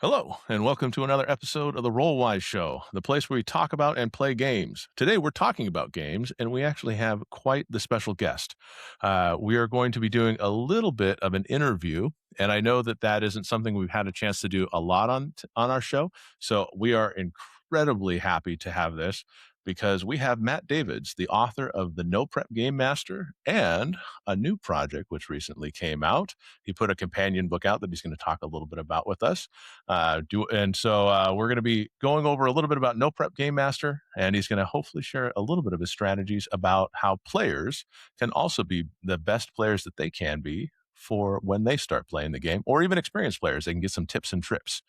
Hello, and welcome to another episode of the Rollwise Show, the place where we talk about and play games. Today, we're talking about games, and we actually have quite the special guest. We are going to be doing a little bit of an interview, and I know that that isn't something we've had a chance to do a lot on our show. So we are incredibly happy to have this because we have Matt Davids, the author of The No Prep Game Master and a new project which recently came out. He put a companion book out that he's going to talk a little bit about with us. We're going to be going over a little bit about No Prep Game Master, and he's going to hopefully share a little bit of his strategies about how players can also be the best players that they can be for when they start playing the game, or even experienced players. They can get some tips and trips.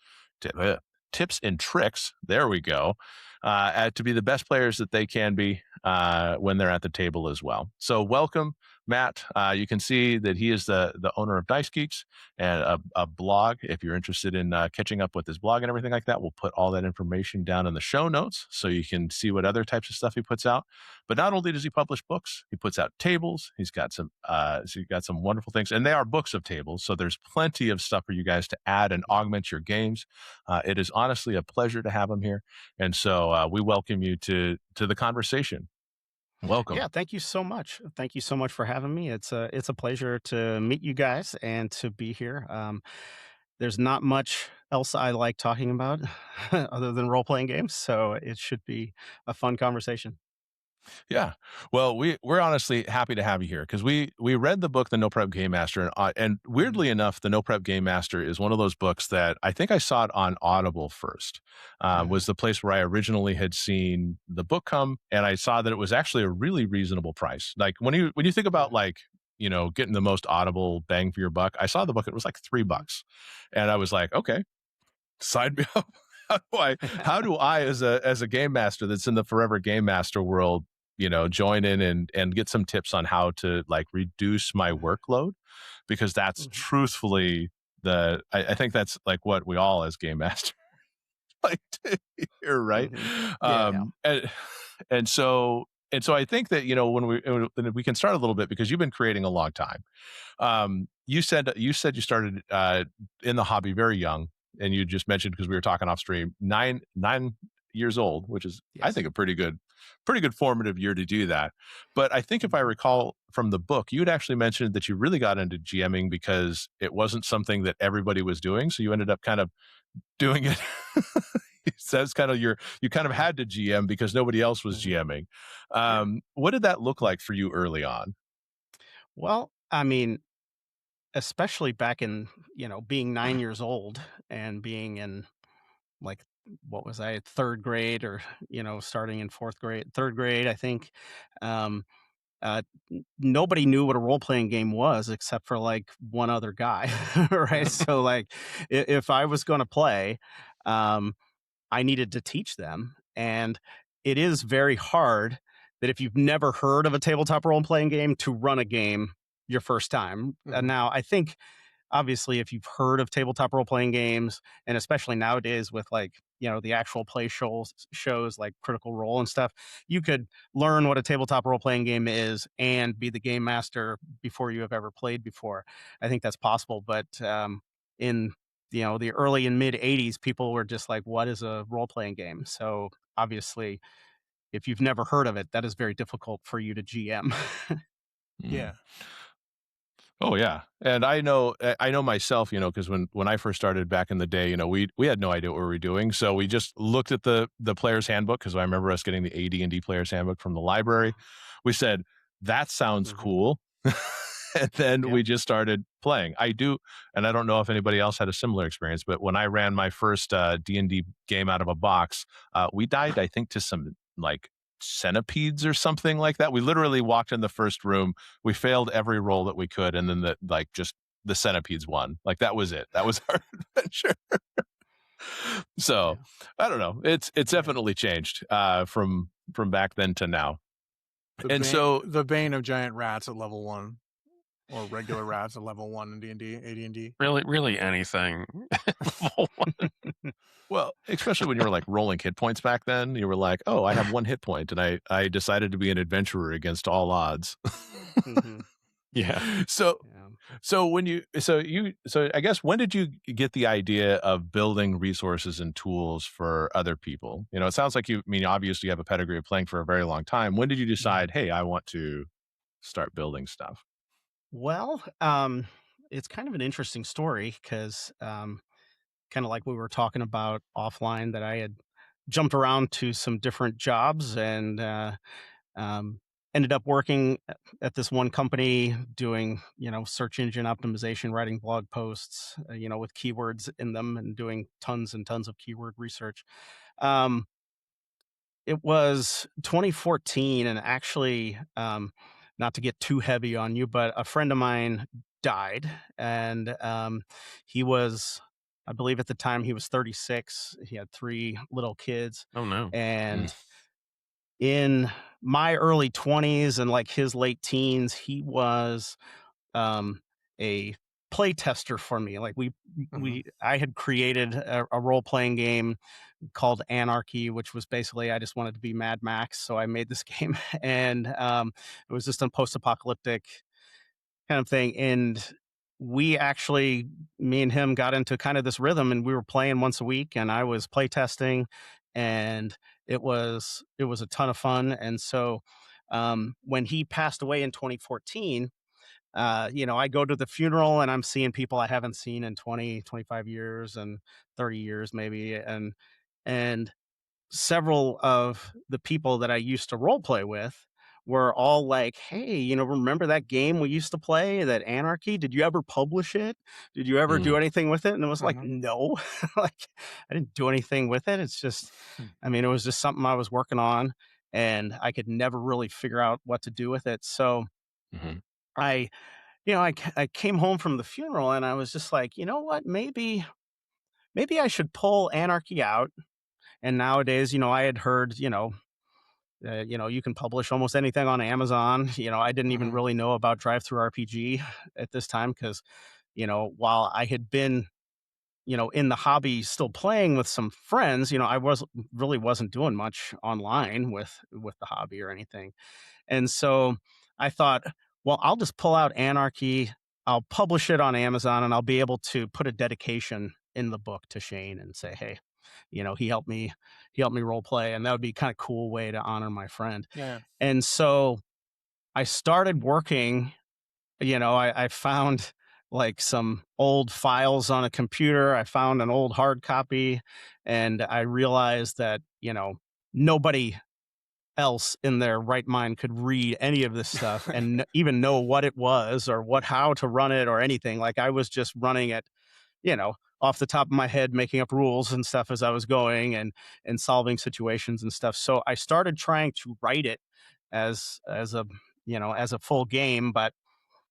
Tips and tricks, there we go, to be the best players that they can be when they're at the table as well. So welcome, Matt. You can see that he is the owner of Dice Geeks and a blog. If you're interested in catching up with his blog and everything like that, we'll put all that information down in the show notes so you can see what other types of stuff he puts out. But not only does he publish books, he puts out tables. He's got some wonderful things, and they are books of tables. So there's plenty of stuff for you guys to add and augment your games. It is honestly a pleasure to have him here, and so we welcome you to the conversation. Welcome. Yeah, thank you so much. Thank you so much for having me. It's a pleasure to meet you guys and to be here. There's not much else I like talking about other than role playing games, so it should be a fun conversation. Yeah. Well, we're honestly happy to have you here because we read the book, The No Prep Game Master, and weirdly enough, The No Prep Game Master is one of those books that I think I saw it on Audible first. Mhm. Was the place where I originally had seen the book come, and I saw that it was actually a really reasonable price. Like when you think about like getting the most Audible bang for your buck, I saw the book; it was like $3, and I was like, okay, sign me up. How do I as a game master that's in the forever game master world, join in and get some tips on how to like reduce my workload? Because that's Mhm. truthfully I think that's like what we all as game masters like to hear, right? Mhm. Yeah, yeah. Um and and so I think that when we can start a little bit because you've been creating a long time. You said you started in the hobby very young, and you just mentioned because we were talking off stream, nine years old, which is I Yes. think a pretty good formative year to do that. But I think if I Mhm. recall from the book, you had actually mentioned that you really got into GMing because it wasn't something that everybody was doing, so you ended up kind of doing it. So it's kind of you kind of Yeah. had to GM because nobody else was Mhm. GMing. Yeah. What did that look like for you early on? Well, I mean, especially back in, being 9 years old and being in like what was I, third grade or, starting in third grade, I think. Um, Nobody knew what a role playing game was except for like one other guy, right? Yeah. So like if I was going to play, um, I needed to teach them, and it is very hard that if you've never heard of a tabletop role playing game to run a game your first time. Mhm. Now, I think obviously if you've heard of tabletop role playing games, and especially nowadays with like the actual play shows like Critical Role and stuff, you could learn what a tabletop role playing game is and be the game master before you have ever played before. I think that's possible, but in the early and mid 80s, people were just like, what is a role playing game? So obviously if you've never heard of it, that is very difficult for you to GM. Mm. Yeah. Oh yeah, and I know myself, because when I first started back in the day, we had no idea what we were doing, so we just looked at the player's handbook because I remember us getting the AD&D player's handbook from the library. We said that sounds Mhm. cool, and then Yep. we just started playing. And I don't know if anybody else had a similar experience, but when I ran my first D&D game out of a box, we died, I think, to some like centipedes or something like that. We literally walked in the first room, we failed every roll that we could, and then just the centipedes won. Like that was it. That was our adventure. So Yeah. I don't know. It's Yeah. definitely changed from back then to now. The And bane so the bane of giant rats at level 1 or regular rats at level 1 in D&D, AD&D. Really anything. well, especially when you were like rolling hit points back then, you were like, oh, I have one hit point, and I decided to be an adventurer against all odds. Mhm. Yeah. So Yeah. So I guess when did you get the idea of building resources and tools for other people? It sounds like obviously you have a pedigree of playing for a very long time. When did you decide, Mhm. hey, I want to start building stuff? Well, it's kind of an interesting story because, kind of like we were talking about offline, that I had jumped around to some different jobs and um, ended up working at this one company doing, search engine optimization, writing blog posts, with keywords in them and doing tons and tons of keyword research. Um, it was 2014, and actually, not to get too heavy on you, but a friend of mine died, and he was, I believe, at the time he was 36. He had three little kids, Oh no. Mm. and in my early 20s and like his late teens, he was um, a play tester for me. Like Hmm. I had created a role playing game called Anarchy, which was basically I just wanted to be Mad Max, so I made this game, and it was just a post-apocalyptic kind of thing. And we actually, me and him, got into kind of this rhythm, and we were playing once a week, and I was play testing, and it was a ton of fun. And so when he passed away in 2014, I go to the funeral and I'm seeing people I haven't seen in 20, 25 years and 30 years maybe. And several of the people that I used to role play with were all like, "Hey, remember that game we used to play, that Anarchy? Did you ever publish it? Did you ever do Mhm. anything with it?" And it was like, Hmm. "No." Like, I didn't do anything with it. It's just, I mean, it was just something I was working on, and I could never really figure out what to do with it. So Mhm. I I came home from the funeral and I was just like, "You know what? Maybe I should pull Anarchy out." And nowadays, I had heard, you can publish almost anything on Amazon. I didn't even Hmm. really know about Drive Through RPG at this time because, while I had been, in the hobby still playing with some friends, I wasn't doing much online with the hobby or anything. And so I thought, well, I'll just pull out Anarchy, I'll publish it on Amazon, and I'll be able to put a dedication in the book to Shane and say, hey, he helped me role play, and that would be kind of cool way to honor my friend. Yeah. And so I started working, I found like some old files on a computer. I found an old hard copy, and I realized that, nobody else in their right mind could read any of this stuff and even know what it was or how to run it or anything. Like, I was just running it, off the top of my head, making up rules and stuff as I was going, and solving situations and stuff. So I started trying to write it as a, as a full game. But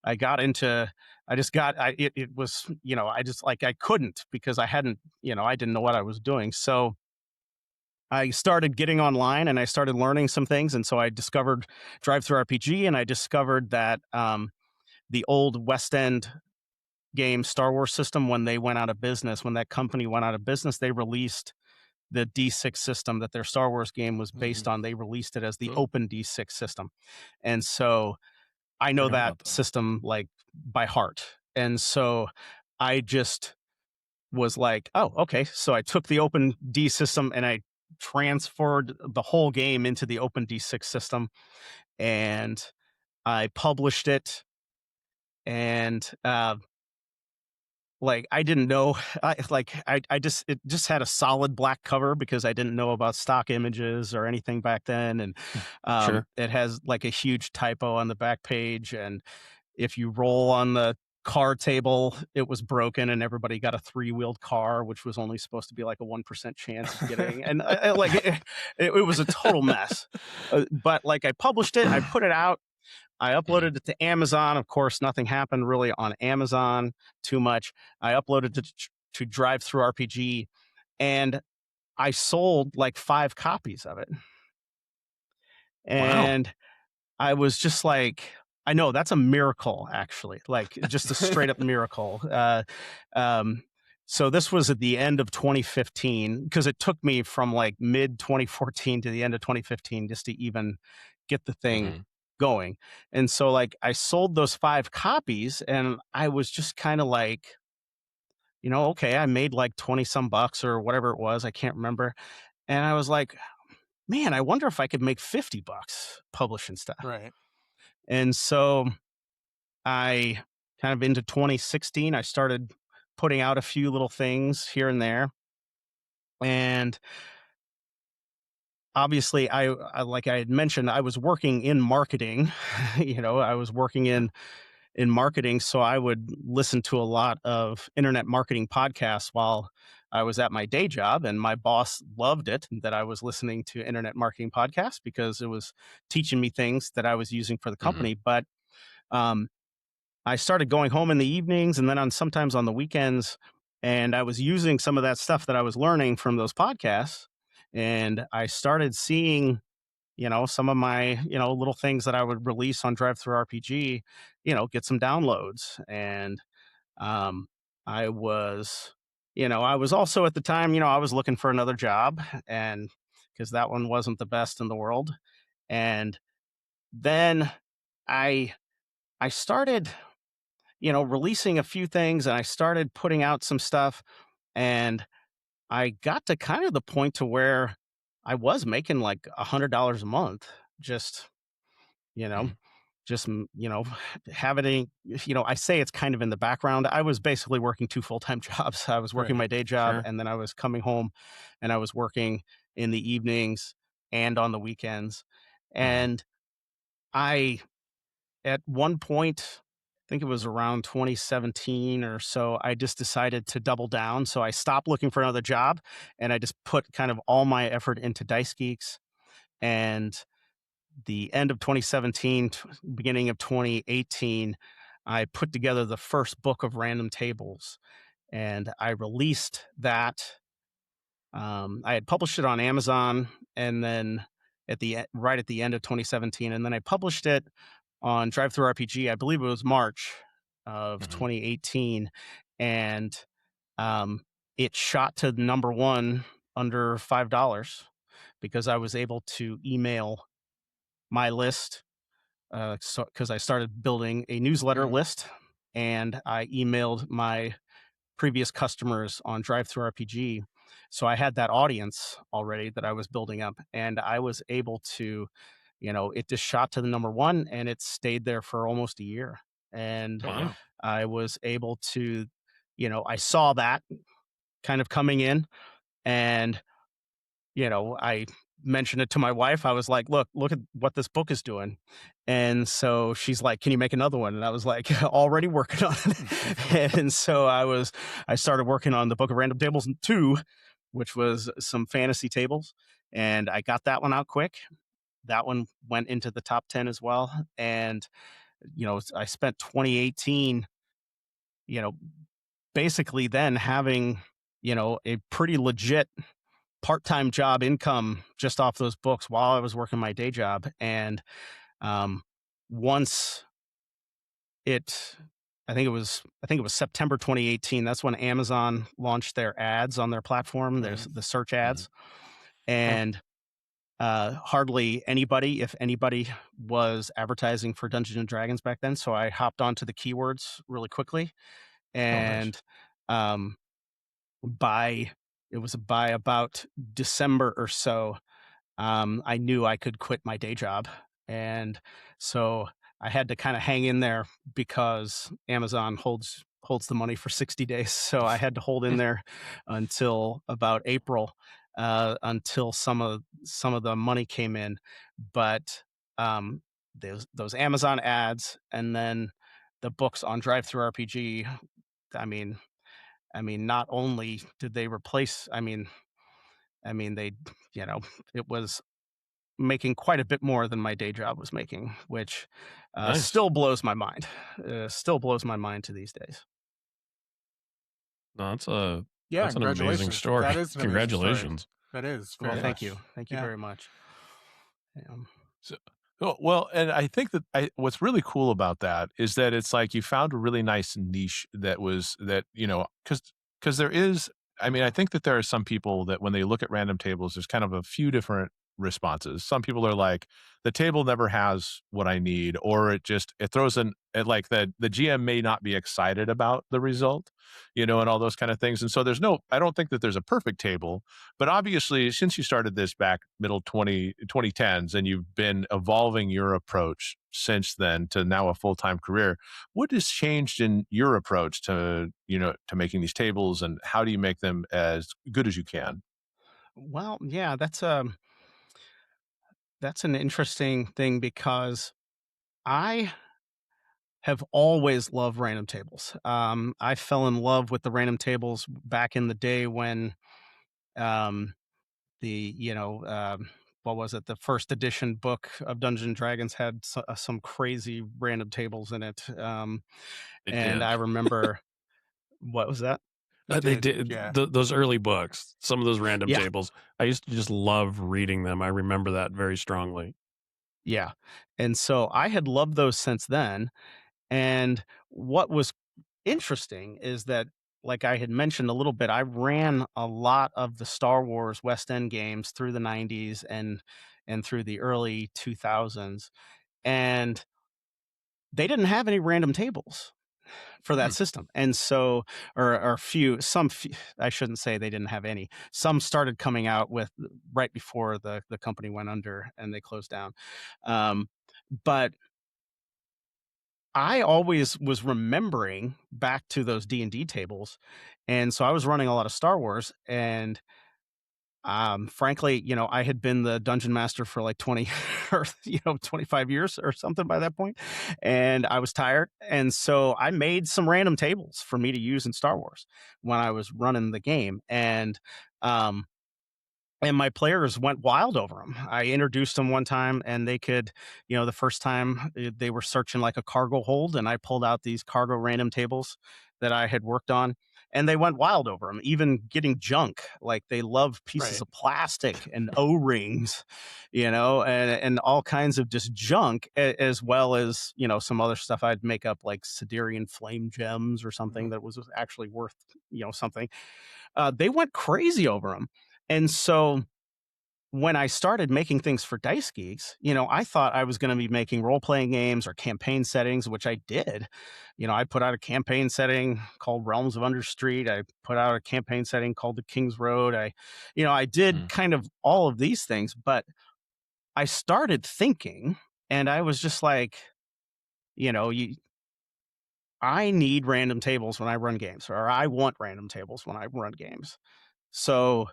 I got into I just got I it was, I just, like, I couldn't, because I hadn't, I didn't know what I was doing. So I started getting online and I started learning some things. And so I discovered Drive Through RPG, and I discovered that the old West End game Star Wars system, when they went out of business, when that company went out of business, they released the D6 system that their Star Wars game was based Hmm. on. They released it as the Oh, open D6 system. And so I know Forgot that about that. system like by heart. And so I just was like, oh, okay. So I took the open D system and I transferred the whole game into the open D6 system, and I published it. And like, I didn't know, I just, it just had a solid black cover because I didn't know about stock images or anything back then. And Sure. it has like a huge typo on the back page, and if you roll on the car table, it was broken, and everybody got a three-wheeled car, which was only supposed to be like a 1% chance of getting. And like, it was a total mess. But like, I published it, I put it out, I mhm. uploaded it to Amazon. Of course, nothing happened really on Amazon too much. I uploaded it to Drive Through RPG, and I sold like 5 copies of it. Wow. And I was just like, I know that's a miracle, actually, like just a straight up miracle. Um, so this was at the end of 2015, because it took me from like mid 2014 to the end of 2015 just to even get the thing Mhm. going. And so like I sold those 5 copies and I was just kind of like, okay, I made like 20 some bucks or whatever it was. I can't remember. And I was like, man, I wonder if I could make 50 bucks publishing stuff. Right. And so I kind of into 2016, I started putting out a few little things here and there. And obviously I like I had mentioned, I was working in marketing. I was working in marketing, so I would listen to a lot of internet marketing podcasts while I was at my day job, and my boss loved it that I was listening to internet marketing podcasts because it was teaching me things that I was using for the company. But um, I started going home in the evenings and then on sometimes on the weekends, and I was using some of that stuff that I was learning from those podcasts, and I started seeing some of my, little things that I would release on Drive Through RPG, get some downloads. And um, I was also at the time, I was looking for another job, and because that one wasn't the best in the world. And then I I started, releasing a few things, and I started putting out some stuff, and I got to kind of the point to where I was making like $100 a month, just you know, having, I say it's kind of in the background. I was basically working 2 full-time jobs. I was working Right. my day job, Sure. and then I was coming home and I was working in the evenings and on the weekends. And I, at one point, I think it was around 2017 or so, I just decided to double down. So I stopped looking for another job and I just put kind of all my effort into Dice Geeks. And the end of 2017, beginning of 2018, I put together the first book of random tables, and I released that. I had published it on Amazon, and then right at the end of 2017, and then I published it on Drive Through RPG. I believe it was March of 2018, and um, it shot to number one under $5 because I was able to email my list, so because I started building a newsletter list, and I emailed my previous customers on Drive Through RPG. So I had that audience already that I was building up, and I was able to, it just shot to the number one, and it stayed there for almost a year. And Oh, wow. I was able to, I saw that kind of coming in, and I mentioned it to my wife. I was like, look at what this book is doing. And so she's like, can you make another one? And I was like, already working on it. And so I started working on the Book of Random Tables 2, which was some fantasy tables. And I got that one out quick. That one went into the top 10 as well. And, I spent 2018, you know, basically then having, a pretty legit part-time job income just off those books while I was working my day job. And once it, I think it was September 2018. That's when Amazon launched their ads on their platform. There's the search ads, and hardly anybody, if anybody, was advertising for Dungeons and Dragons back then. So I hopped onto the keywords really quickly, and um, by by about December or so, I knew I could quit my day job. And so I had to kind of hang in there because Amazon holds the money for 60 days. So I had to hold in there until about April, until some of the money came in. But those Amazon ads and then the books on Drive Through RPG, I mean, not only did they replace, they, it was making quite a bit more than my day job was making, which Nice. still blows my mind. Still blows my mind to these days. No, that's Yeah, that's an amazing congratulations. story. That is an amazing story. Congratulations. That is Well, very thank much. you. Thank you Yeah. very much. So, well, and I think that what's really cool about that is that it's like you found a really nice niche because there is. I mean, I think that there are some people that when they look at random tables, there's kind of a few different responses. Some people are like, the table never has what I need, or it throws like the GM may not be excited about the result, and all those kind of things. And so I don't think that there's a perfect table, but obviously since you started this back middle 2010s and you've been evolving your approach since then to now a full-time career, what has changed in your approach to making these tables, and how do you make them as good as you can? Well, yeah, that's an interesting thing because I have always loved random tables. I fell in love with the random tables back in the day when um, the what was it? The first edition book of Dungeons and Dragons had some crazy random tables in it, It and I did. remember what was that? They did. Yeah. Those early books, some of those random Yeah. tables. I used to just love reading them. I remember that very strongly. Yeah, and so I had loved those since then. And what was interesting is that, like I had mentioned a little bit, I ran a lot of the Star Wars West End games through the 90s and through the early 2000s, and they didn't have any random tables for that system. And so, or I shouldn't say they didn't have any. Some started coming out with right before the company went under and they closed down. But I always was remembering back to those D&D tables, and so I was running a lot of Star Wars, and, frankly, I had been the dungeon master for like 20 or, 25 years or something by that point, and I was tired, and so I made some random tables for me to use in Star Wars when I was running the game, um and my players went wild over them. I introduced them one time, and they could, the first time they were searching like a cargo hold, and I pulled out these cargo random tables that I had worked on, and they went wild over them, even getting junk. Like they love pieces Right. of plastic and O-rings, and all kinds of just junk, as well as, some other stuff I'd make up like Siderian flame gems or something that was actually worth, something. They went crazy over them. And so when I started making things for Dice Geeks, I thought I was going to be making role playing games or campaign settings, which I did. I put out a campaign setting called Realms of Understreet. I put out a campaign setting called The King's Road. I did kind of all of these things, but I started thinking, and I was just like, I need random tables when I run games, or I want random tables when I run games. So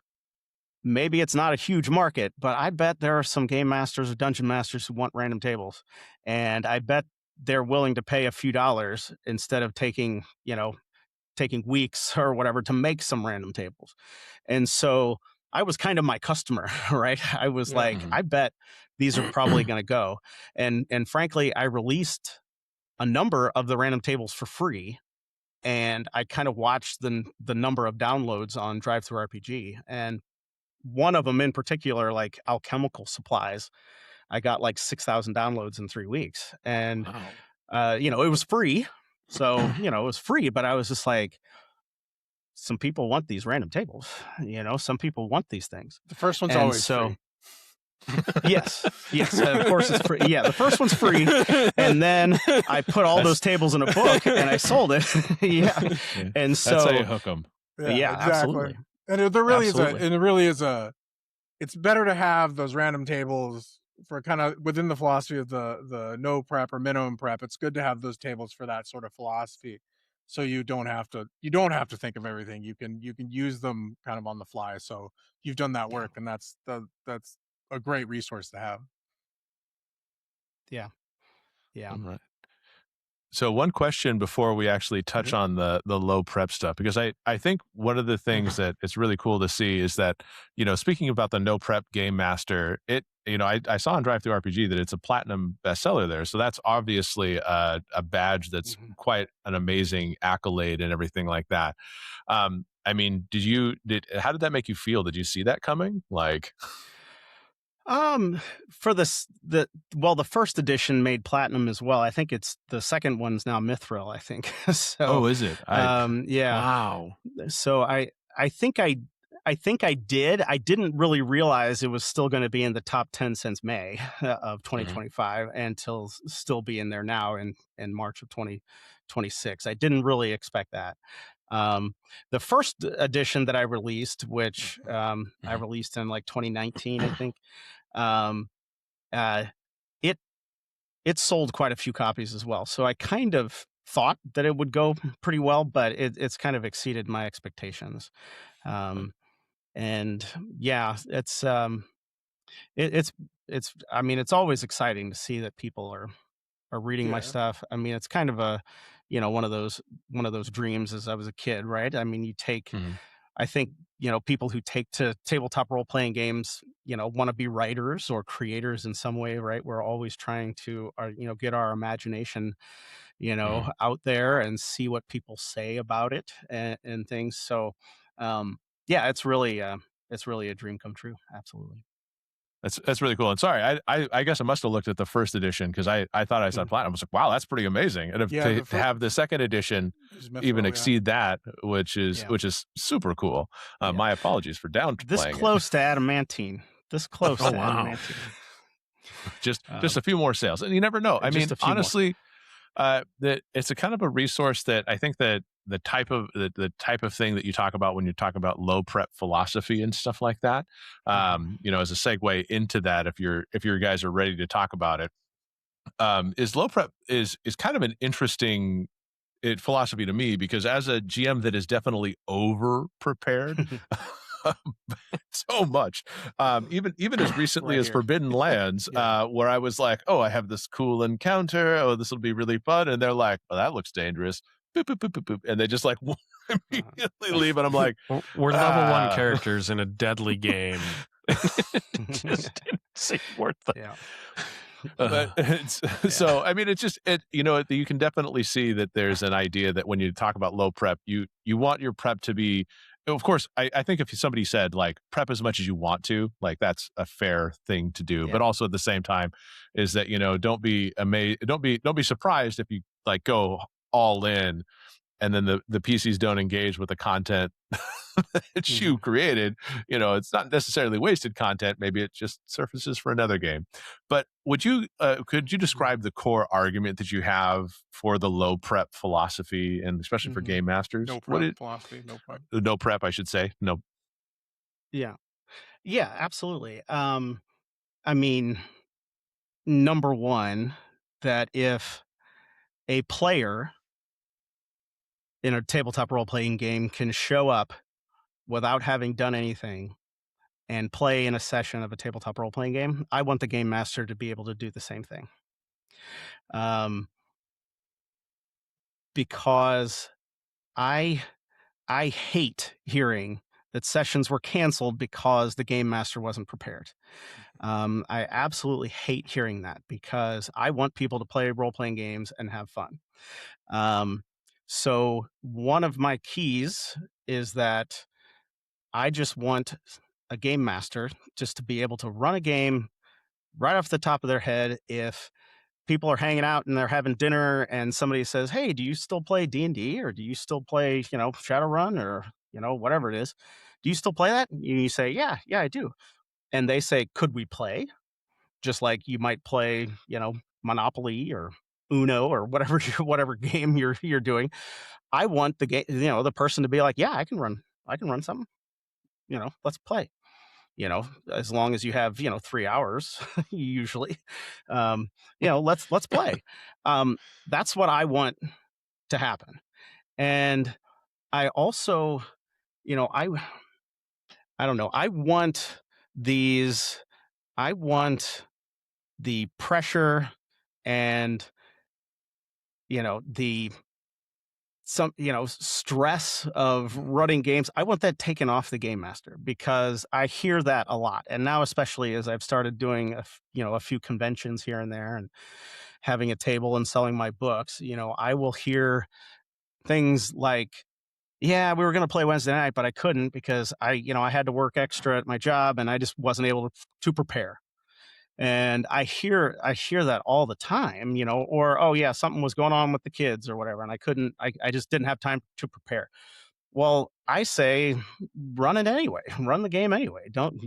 maybe it's not a huge market, but I bet there are some game masters or dungeon masters who want random tables. And I bet they're willing to pay a few dollars instead of taking weeks or whatever to make some random tables. And so I was kind of my customer, right? I was Yeah. like, I bet these are probably going to go. And frankly, I released a number of the random tables for free, and I kind of watched the number of downloads on Drive-Thru RPG. And one of them in particular, like alchemical supplies, I got like 6,000 downloads in 3 weeks. And, Wow. it was free. So, it was free, but I was just like, some people want these random tables, some people want these things. The first one's And always so, free. yes, of course it's free. Yeah, the first one's free. And then I put all those tables in a book and I sold it. Yeah. And That's how so, you hook them. yeah, exactly. absolutely. And there really Absolutely. is it's better to have those random tables for kind of within the philosophy of the no prep or minimum prep. It's good to have those tables for that sort of philosophy, so you don't have to think of everything. You can use them kind of on the fly. So you've done that Yeah. work, and that's a great resource to have. Yeah. Yeah. All right. So one question before we actually touch on the low prep stuff, because I think one of the things that it's really cool to see is that, speaking about the no prep game master, I saw on Drive-Thru RPG that it's a platinum bestseller there. So that's obviously a badge that's quite an amazing accolade and everything like that. I mean, how did that make you feel? Did you see that coming? Like, For the first edition made platinum as well. I think it's the second one's now Mithril, I think. So, is it? yeah. Wow. So I think think I did. I didn't really realize it was still going to be in the top 10 since May of 2025 until still be in there now in March of 2026. I didn't really expect that. The first edition that I released, which I released in like 2019, I think, um, uh, it it sold quite a few copies as well. So I kind of thought that it would go pretty well, but it's kind of exceeded my expectations. Um, and yeah, it's I mean, it's always exciting to see that people are reading my Yeah. stuff. I mean, it's kind of a, one of those dreams as I was a kid, right? I mean, I think, people who take to tabletop role playing games, want to be writers or creators in some way, right? We're always trying to, get our imagination, out there and see what people say about it and things. So, yeah, it's really a dream come true. Absolutely. That's really cool. And sorry, I guess I must have looked at the first edition because I thought I saw Mm. platinum. I was like, wow, that's pretty amazing. And Yeah, to have the second edition is even Mithril, exceed that, which Yeah. is super cool. Yeah. My apologies for This downplaying it. close to adamantine. This close Oh, to wow. adamantine. Just a few more sales, and you never know. I just mean, a few more. honestly, that it's a kind of a resource that I think that the type of thing that you talk about when you talk about low prep philosophy and stuff like that, as a segue into that, if your guys are ready to talk about it, is low prep is kind of an interesting philosophy to me, because as a GM that is definitely over prepared so much, even as recently Right as here. Forbidden Lands, Yeah. where I was like, oh, I have this cool encounter, oh, this will be really fun, and they're like, oh, that looks dangerous, boop, boop, boop, boop, boop, and they just like immediately leave, and I'm like, We're level one Ah. characters in a deadly game. Just didn't seem worth it. Yeah. But so I mean, it's just you can definitely see that there's an idea that when you talk about low prep, you want your prep to be, of course, I think if somebody said like prep as much as you want to, like that's a fair thing to do, Yeah. but also at the same time is that don't be amazed, don't be surprised if you like go all in and then the PCs don't engage with the content that you created. It's not necessarily wasted content. Maybe it just surfaces for another game. But could you describe the core argument that you have for the low prep philosophy, and especially for game masters? No prep philosophy, no prep. No prep, I should say. No. Yeah. Yeah, absolutely. I mean, number one, that if a player in a tabletop role playing game can show up without having done anything and play in a session of a tabletop role playing game, I want the game master to be able to do the same thing. Because I hate hearing that sessions were canceled because the game master wasn't prepared. I absolutely hate hearing that, because I want people to play role playing games and have fun. So one of my keys is that I just want a game master just to be able to run a game right off the top of their head. If people are hanging out and they're having dinner and somebody says, hey, do you still play D&D, or do you still play, Shadowrun, or, whatever it is? Do you still play that? And you say, yeah, I do. And they say, could we play? Just like you might play, Monopoly or Uno or whatever whatever game you're doing. I want the game, the person to be like, yeah, I can run something. Let's play. As long as you have 3 hours usually, let's play. That's what I want to happen. And I also, I don't know, I want the pressure and the stress of running games. I want that taken off the game master, because I hear that a lot. And now, especially as I've started doing a few conventions here and there and having a table and selling my books, I will hear things like, yeah, we were going to play Wednesday night, but I couldn't because I had to work extra at my job and I just wasn't able to prepare. And I hear that all the time, or, oh yeah, something was going on with the kids or whatever, and I just didn't have time to prepare. Well, I say run it anyway. Run the game anyway. Don't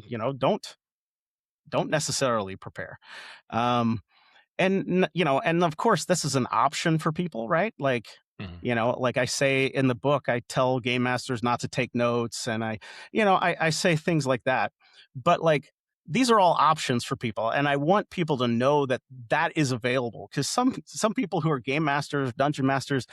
necessarily prepare. Um, and of course this is an option for people, right? Like, Mhm. like I say in the book, I tell game masters not to take notes, and I say things like that. But like, these are all options for people, and I want people to know that that is available, because some people who are game masters, dungeon masters,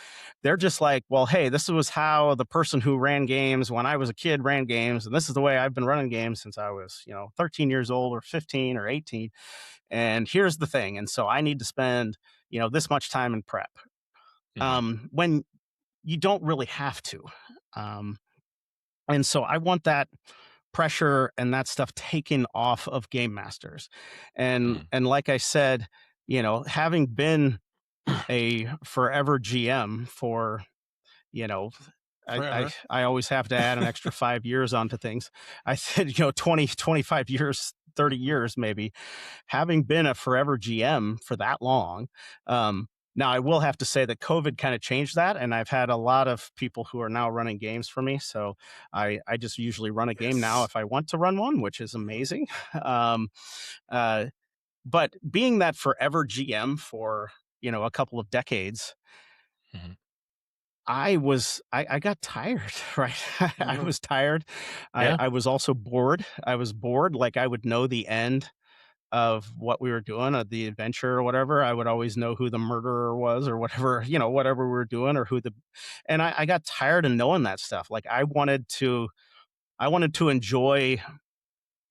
they're just like, well, hey, this was how the person who ran games when I was a kid ran games, and this is the way I've been running games since I was 13 years old or 15 or 18, and here's the thing, and so I need to spend this much time in prep, Mhm. when you don't really have to. um, and so I want that pressure and that stuff taken off of game masters, and Mhm. like I said, having been a forever GM for you know Forever. I always have to add an extra 5 years onto things. I said 20 25 years, 30 years maybe, having been a forever GM for that long. Now, I will have to say that COVID kind of changed that, and I've had a lot of people who are now running games for me. So I just usually run a game now Yes. if I want to run one, which is amazing. Um, uh, but being that forever GM for a couple of decades, Mhm. I got tired, right? I Mhm. was tired. Yeah. I was also bored. I was bored. Like, I would know the end of what we were doing, of the adventure or whatever. I would always know who the murderer was or whatever, whatever we were doing, or and I got tired of knowing that stuff. Like, I wanted to enjoy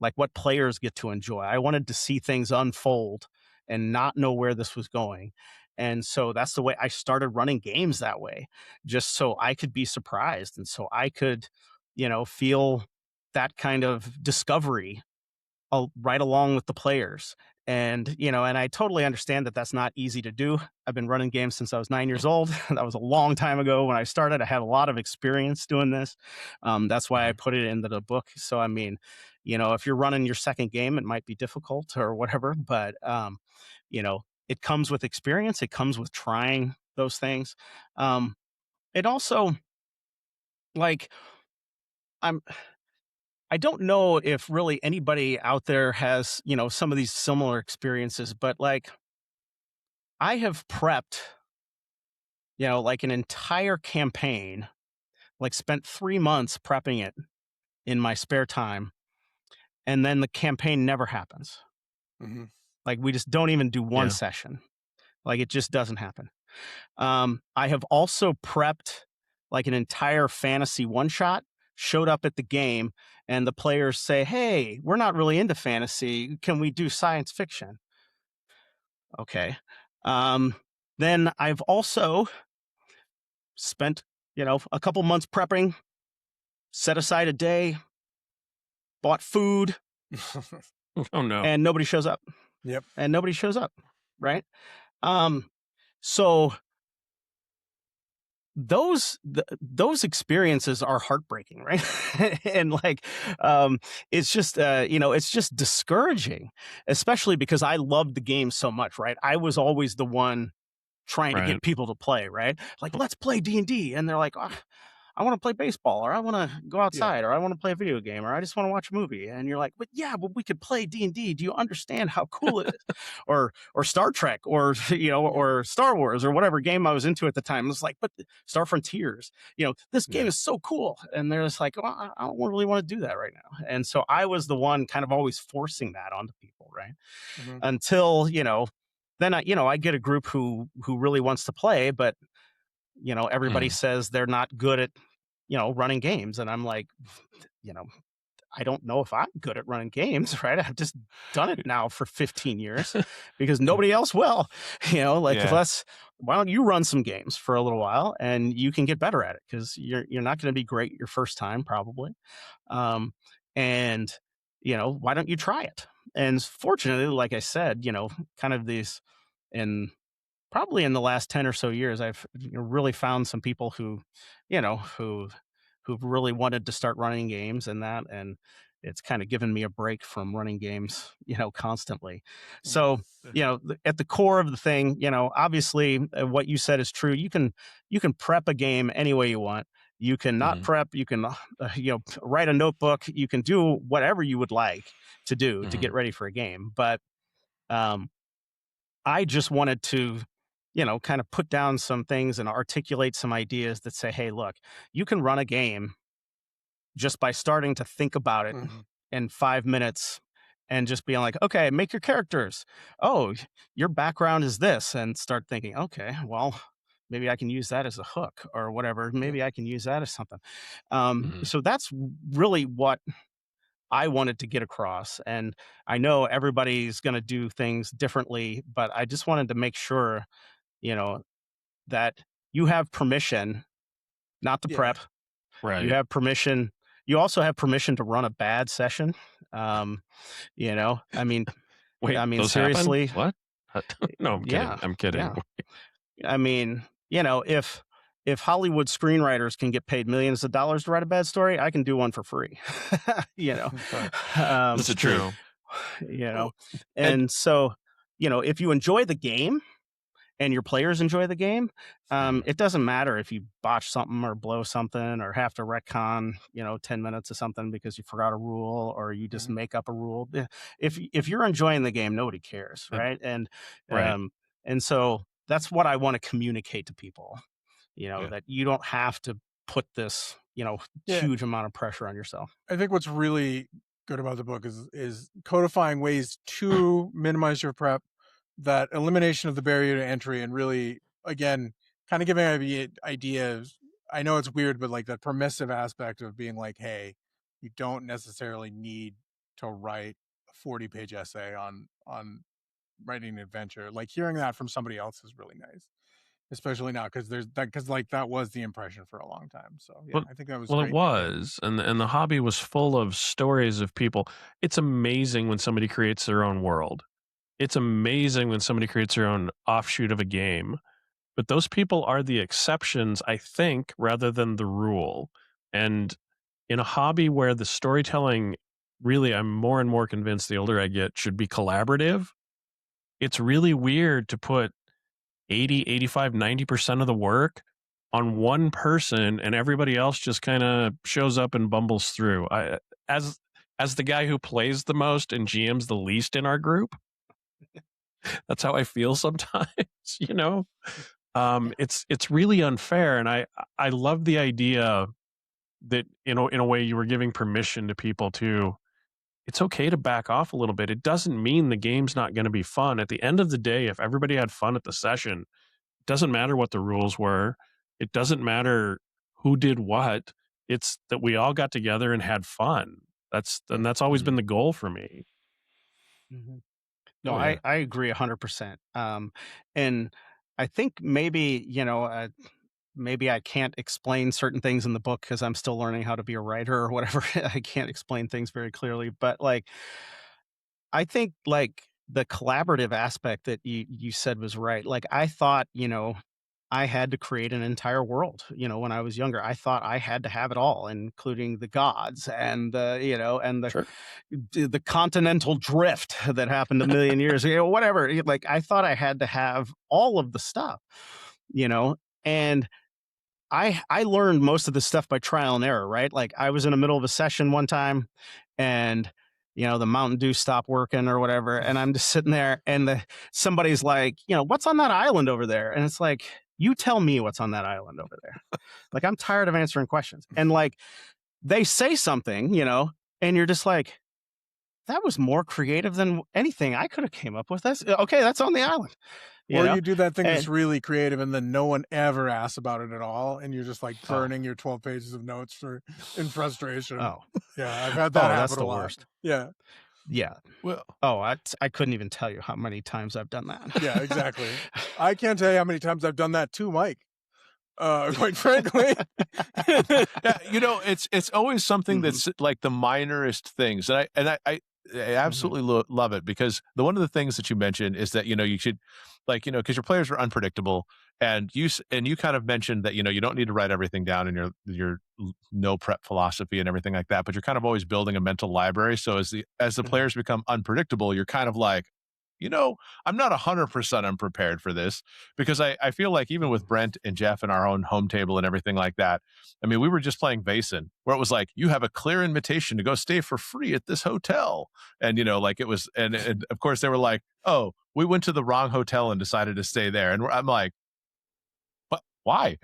like what players get to enjoy. I wanted to see things unfold and not know where this was going. And so that's the way I started running games that way, just so I could be surprised. And so I could, feel that kind of discovery right along with the players. And I totally understand that that's not easy to do. I've been running games since I was 9 years old. That was a long time ago when I started. I had a lot of experience doing this. That's why I Mhm. put it into the book. So, I mean, if you're running your second game, it might be difficult or whatever, but, it comes with experience. It comes with trying those things. It also, like, I'm I don't know if really anybody out there has, some of these similar experiences, but like, I have prepped, like an entire campaign, like spent 3 months prepping it in my spare time. And then the campaign never happens. Mhm. Like, we just don't even do one Yeah. session. Like, it just doesn't happen. I have also prepped like an entire fantasy one shot, showed up at the game, and the players say, hey, we're not really into fantasy. Can we do science fiction? Okay. Um, then I've also spent, a couple months prepping, set aside a day, bought food, Oh no. and nobody shows up. Yep. And nobody shows up. Right. Um, so those experiences are heartbreaking, right? And like, it's just it's just discouraging, especially because I loved the game so much, right? I was always the one trying to Right. get people to play, right? Like, let's play D&D, and they're like, oh, I want to play baseball, or I want to go Yeah. outside, or I want to play a video game, or I just want to watch a movie. And you're like, but yeah, but we could play D&D. Do you understand how cool it is? Or Star Trek, or or Star Wars, or whatever game I was into at the time. It's like, but Star Frontiers, this game Yeah. is so cool. And they're just like, well, I don't really want to do that right now. And so I was the one kind of always forcing that onto people, right? Mhm. Until, then I get a group who really wants to play, but everybody Mhm. says they're not good at running games, and I'm like, you know I don't know if I'm good at running games. Right, I've just done it now for 15 years because nobody else will. Like, Yeah. why don't you run some games for a little while, and you can get better at it, because you're not going to be great your first time probably. Um and why don't you try it? And fortunately, like I said, kind of these, in probably in the last 10 or so years, I've really found some people who, you know, who who've really wanted to start running games, and it's kind of given me a break from running games, constantly. Yeah. So, at the core of the thing, obviously, what you said is true. You can prep a game any way you want. You can not Mhm. prep. You can, write a notebook. You can do whatever you would like to do to Mhm. get ready for a game. But um, I just wanted to, kind of put down some things and articulate some ideas that say, hey, look, you can run a game just by starting to think about it Mhm. in 5 minutes and just being like, okay, make your characters. Oh, your background is this, and start thinking, okay, well, maybe I can use that as a hook or whatever. Maybe I can use that as something. Mhm. So that's really what I wanted to get across. And I know everybody's going to do things differently, but I just wanted to make sure, you know, that you have permission not to Yeah. prep. You Right. have permission. You also have permission to run a bad session. Um, I mean, Wait, those happen? seriously, What? No, I'm kidding. yeah, I'm kidding. yeah. I mean, if Hollywood screenwriters can get paid millions of dollars to write a bad story, I can do one for free. you know, Right. um, This This is is true. true. you Oh, know, and and so if you enjoy the game and your players enjoy the game, Mhm. it doesn't matter if you botch something or blow something or have to retcon, 10 minutes of something because you forgot a rule or you just Mhm. make up a rule. If you're enjoying the game, nobody cares, And right? And Right. um, and so that's what I want to communicate to people. yeah. That you don't have to put this, Yeah. huge amount of pressure on yourself. I think what's really good about the book is codifying ways to minimize your prep, that elimination of the barrier to entry, and really, again, kind of giving ideas. I know it's weird, but like that permissive aspect of being like, hey, you don't necessarily need to write a 40-page essay on writing an adventure. Like hearing that from somebody else is really nice, especially now because there's that, because like that was the impression for a long time. So yeah, Well, I think that was well, it great. was, and the hobby was full of stories of people. It's amazing when somebody creates their own world. It's amazing when somebody creates their own offshoot of a game. But those people are the exceptions, I think, rather than the rule. And in a hobby where the storytelling, really, I'm more and more convinced the older I get, should be collaborative. It's really weird to put 80, 85, 90% of the work on one person and everybody else just kind of shows up and bumbles through. As as the guy who plays the most and GM's the least in our group, that's how I feel sometimes, you know. It's really unfair, and I love the idea that in a way you were giving permission to people to. It's okay to back off a little bit. It doesn't mean the game's not going to be fun. At the end of the day, if everybody had fun at the session, it doesn't matter what the rules were. It doesn't matter who did what. It's that we all got together and had fun. That's always been Mhm. the goal for me. Mhm. No, Oh yeah. I agree 100%. And I think maybe, maybe I can't explain certain things in the book because I'm still learning how to be a writer or whatever. I can't explain things very clearly, but like, I think like the collaborative aspect that you said was right. Like, I thought, I had to create an entire world. When I was younger, I thought I had to have it all, including the gods and Sure. the continental drift that happened a million years ago, whatever. Like I thought I had to have all of the stuff, you know, and I learned most of this stuff by trial and error, right? Like I was in the middle of a session one time, and the Mountain Dew stopped working or whatever, and I'm just sitting there, and somebody's like, what's on that island over there? And it's like, you tell me what's on that island over there. Like I'm tired of answering questions, and like they say something, and you're just like, that was more creative than anything I could have came up with. That's okay. That's on the island, Or you do that thing that's and really creative and then no one ever asks about it at all, and you're just like oh, burning your 12 pages of notes in frustration. oh, Yeah, I've had that that's happen the a lot. worst. Yeah, Yeah. Well, Oh, I couldn't even tell you how many times I've done that. yeah, exactly. I can't tell you how many times I've done that to Mike. Quite frankly. yeah, it's always something Mhm, that's like the minorest things, and I mhm, absolutely love it because one of the things that you mentioned is that you should because your players are unpredictable, and you kind of mentioned that you don't need to write everything down in your no prep philosophy and everything like that, but you're kind of always building a mental library. So as the mhm, players become unpredictable, you're kind of like, I'm not 100% unprepared for this, because I feel like even with Brent and Jeff and our own home table and everything like that, I mean, we were just playing Vaesen, where it was like, you have a clear invitation to go stay for free at this hotel. And, like it was, and of course they were like, oh, we went to the wrong hotel and decided to stay there. And I'm like, but why?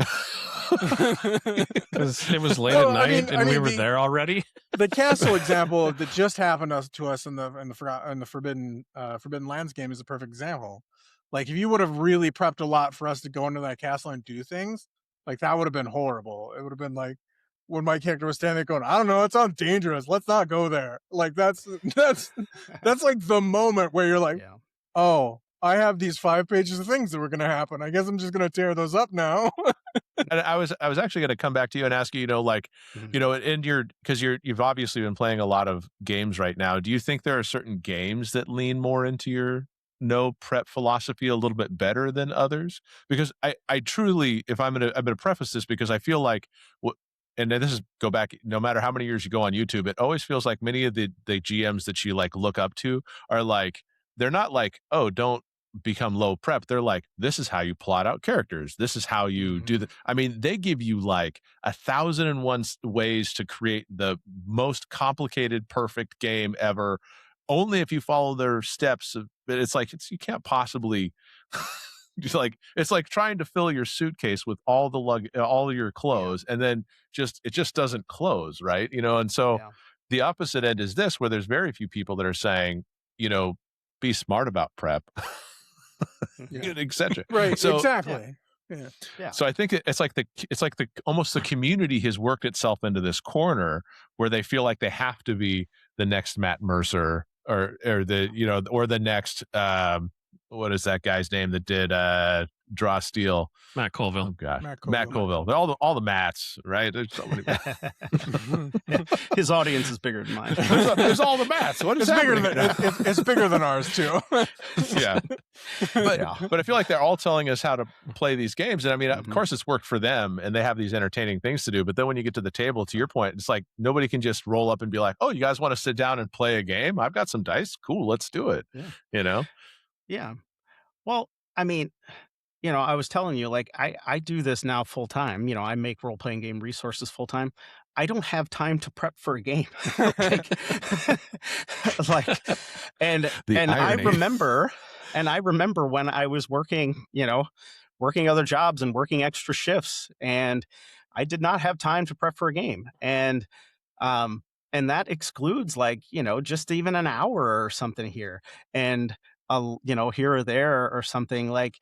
Because it was late No, at I night mean- and I we mean, were the- there already. The castle example that just happened to us in the Forbidden Lands game is a perfect example. Like, if you would have really prepped a lot for us to go into that castle and do things, like, that would have been horrible. It would have been like when my character was standing there going, I don't know, it sounds dangerous, let's not go there. Like, that's like the moment where you're like, Yeah. oh, I have these 5 pages of things that were going to happen. I guess I'm just going to tear those up now. And I was actually going to come back to you and ask you, Mhm. because you've obviously been playing a lot of games right now. Do you think there are certain games that lean more into your no prep philosophy a little bit better than others? Because I truly, if I'm going to preface this, because I feel like and then this is go back, no matter how many years you go on YouTube, it always feels like many of the GMs that you like look up to are like, they're not like, oh, don't become low prep. They're like, this is how you plot out characters, this is how you do I mean, they give you like 1,001 ways to create the most complicated perfect game ever, only if you follow their steps. But it's like, you can't possibly just like, it's like trying to fill your suitcase with all the all of your clothes, and then it just doesn't close, right? And so Yeah. the opposite end is this, where there's very few people that are saying, be smart about prep. Yeah. Etc. Right, So exactly. Yeah. so I think it's like the almost the community has worked itself into this corner where they feel like they have to be the next Matt Mercer, or or the next what is that guy's name that did Draw Steel? Matt Colville. Oh gosh, Matt Matt Colville. Colville. They're all the Matts, right? There's so many Matts. His audience is bigger than mine. There's all the Matts. What is It's bigger happening? than it's bigger than ours too. Yeah. But Yeah. but I feel like they're all telling us how to play these games. And I mean, of Mhm. course it's worked for them and they have these entertaining things to do. But then when you get to the table, to your point, it's like nobody can just roll up and be like, oh, you guys want to sit down and play a game? I've got some dice. Cool, let's do it. Yeah. Yeah. Well, I mean, I was telling you, like, I do this now full time. I make role playing game resources full time. I don't have time to prep for a game. like, like, and The and irony. I remember when I was working, working other jobs and working extra shifts, and I did not have time to prep for a game. Um, and that excludes, like, just even an hour or something here, and here or there or something, like.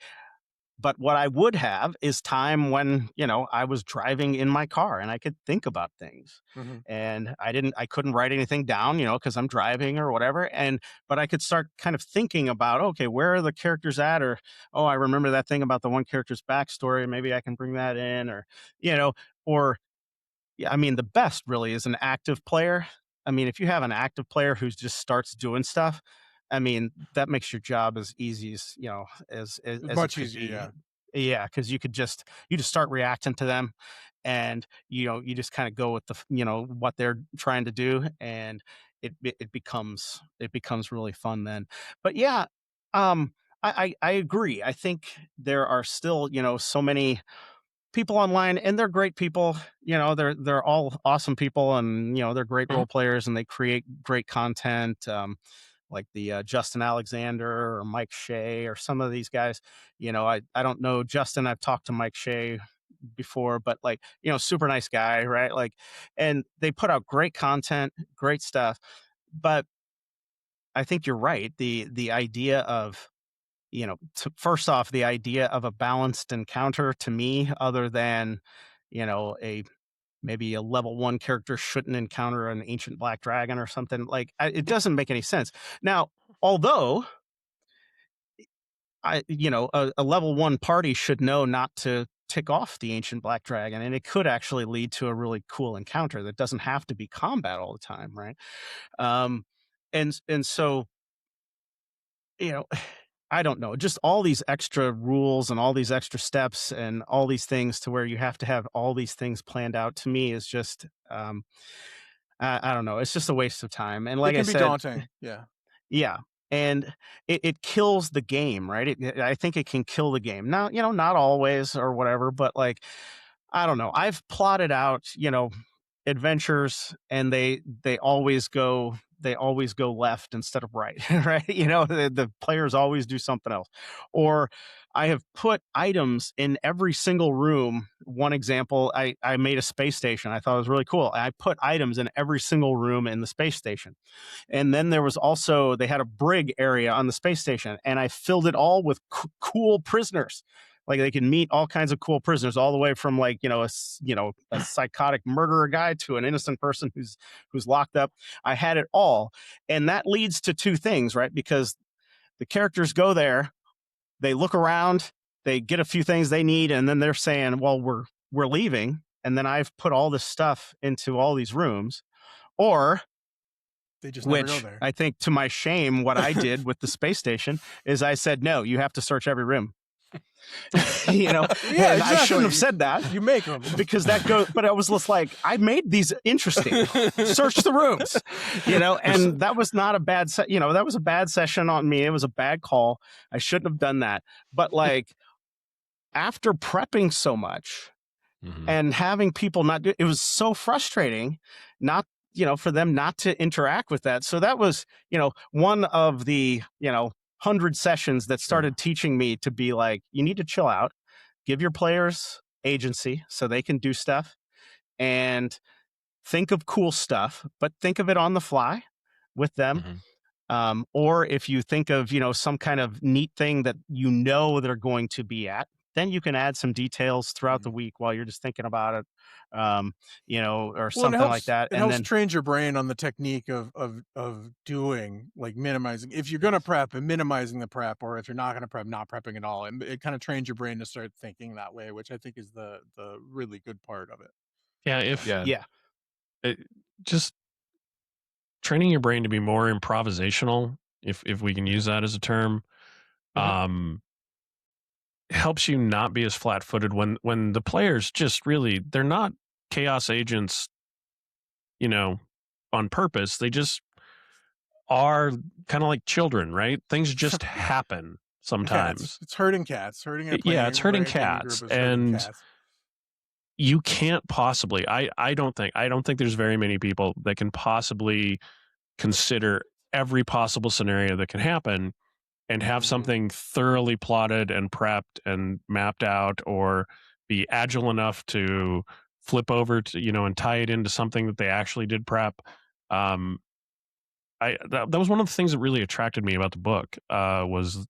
But what I would have is time when, I was driving in my car and I could think about things. Mhm. And I couldn't write anything down, because I'm driving or whatever. But I could start kind of thinking about, okay, where are the characters at? Or, oh, I remember that thing about the one character's backstory. Maybe I can bring that in, or, yeah, I mean, the best really is an active player. I mean, if you have an active player who just starts doing stuff, I mean, that makes your job as easy as, as it Much could easier, be. yeah. Yeah, because you just start reacting to them, and you just kind of go with what they're trying to do, and it becomes really fun then. But yeah, I agree. I think there are still so many people online, and they're great people. They're all awesome people, and they're great role players, and they create great content. Like the Justin Alexander or Mike Shea or some of these guys. I don't know Justin. I've talked to Mike Shea before, but, like, super nice guy, right? Like, and they put out great content, great stuff. But I think you're right. The idea of, first off, the idea of a balanced encounter, to me, other than, a maybe a level 1 character shouldn't encounter an ancient black dragon or something, like, it doesn't make any sense. Now, although a level 1 party should know not to tick off the ancient black dragon, and it could actually lead to a really cool encounter that doesn't have to be combat all the time, right? Um, and so, you know, I don't know, just all these extra rules and all these extra steps and all these things to where you have to have all these things planned out, to me is just, I don't know, it's just a waste of time. And It like I can be said, daunting. Yeah. yeah. and it kills the game, right? I think it can kill the game. Now, not always or whatever, but like, I don't know. I've plotted out, adventures, and they always go left instead of right, right? The players always do something else. Or I have put items in every single room. One example, I made a space station. I thought it was really cool. I put items in every single room in the space station. And then there was also, they had a brig area on the space station, and I filled it all with cool prisoners. Like, they can meet all kinds of cool prisoners, all the way from, like, a psychotic murderer guy to an innocent person who's locked up. I had it all. And that leads to two things, right? Because the characters go there, they look around, they get a few things they need, and then they're saying, well, we're leaving. And then I've put all this stuff into all these rooms. Or, they just never go which there. I think, to my shame, what I did with the space station is I said, no, you have to search every room. Yeah, and I shouldn't exactly. have said that. You make them. Because that goes, but I was just like, I made these interesting. Search the rooms, and that was not a bad that was a bad session on me. It was a bad call. I shouldn't have done that. But, like, after prepping so much and having people not do, it was so frustrating not, for them not to interact with that. So that was, one of the, 100 sessions that started teaching me to be like, you need to chill out, give your players agency so they can do stuff, and think of cool stuff, but think of it on the fly with them. Or if you think of, some kind of neat thing that they're going to be at, then you can add some details throughout the week while you're just thinking about it, or something like that. It helps train your brain on the technique of doing, like, minimizing. If you're going to prep, and minimizing the prep, or if you're not going to prep, not prepping at all. And it kind of trains your brain to start thinking that way, which I think is the really good part of it. Just training your brain to be more improvisational, if we can use that as a term, helps you not be as flat-footed when the players just really, they're not chaos agents, on purpose. They just are kind of like children, right? Things just happen sometimes. It's herding cats. It's herding cats, and you can't possibly. I don't think there's very many people that can possibly consider every possible scenario that can happen and have something thoroughly plotted and prepped and mapped out, or be agile enough to flip over to, and tie it into something that they actually did prep. That was one of the things that really attracted me about the book, was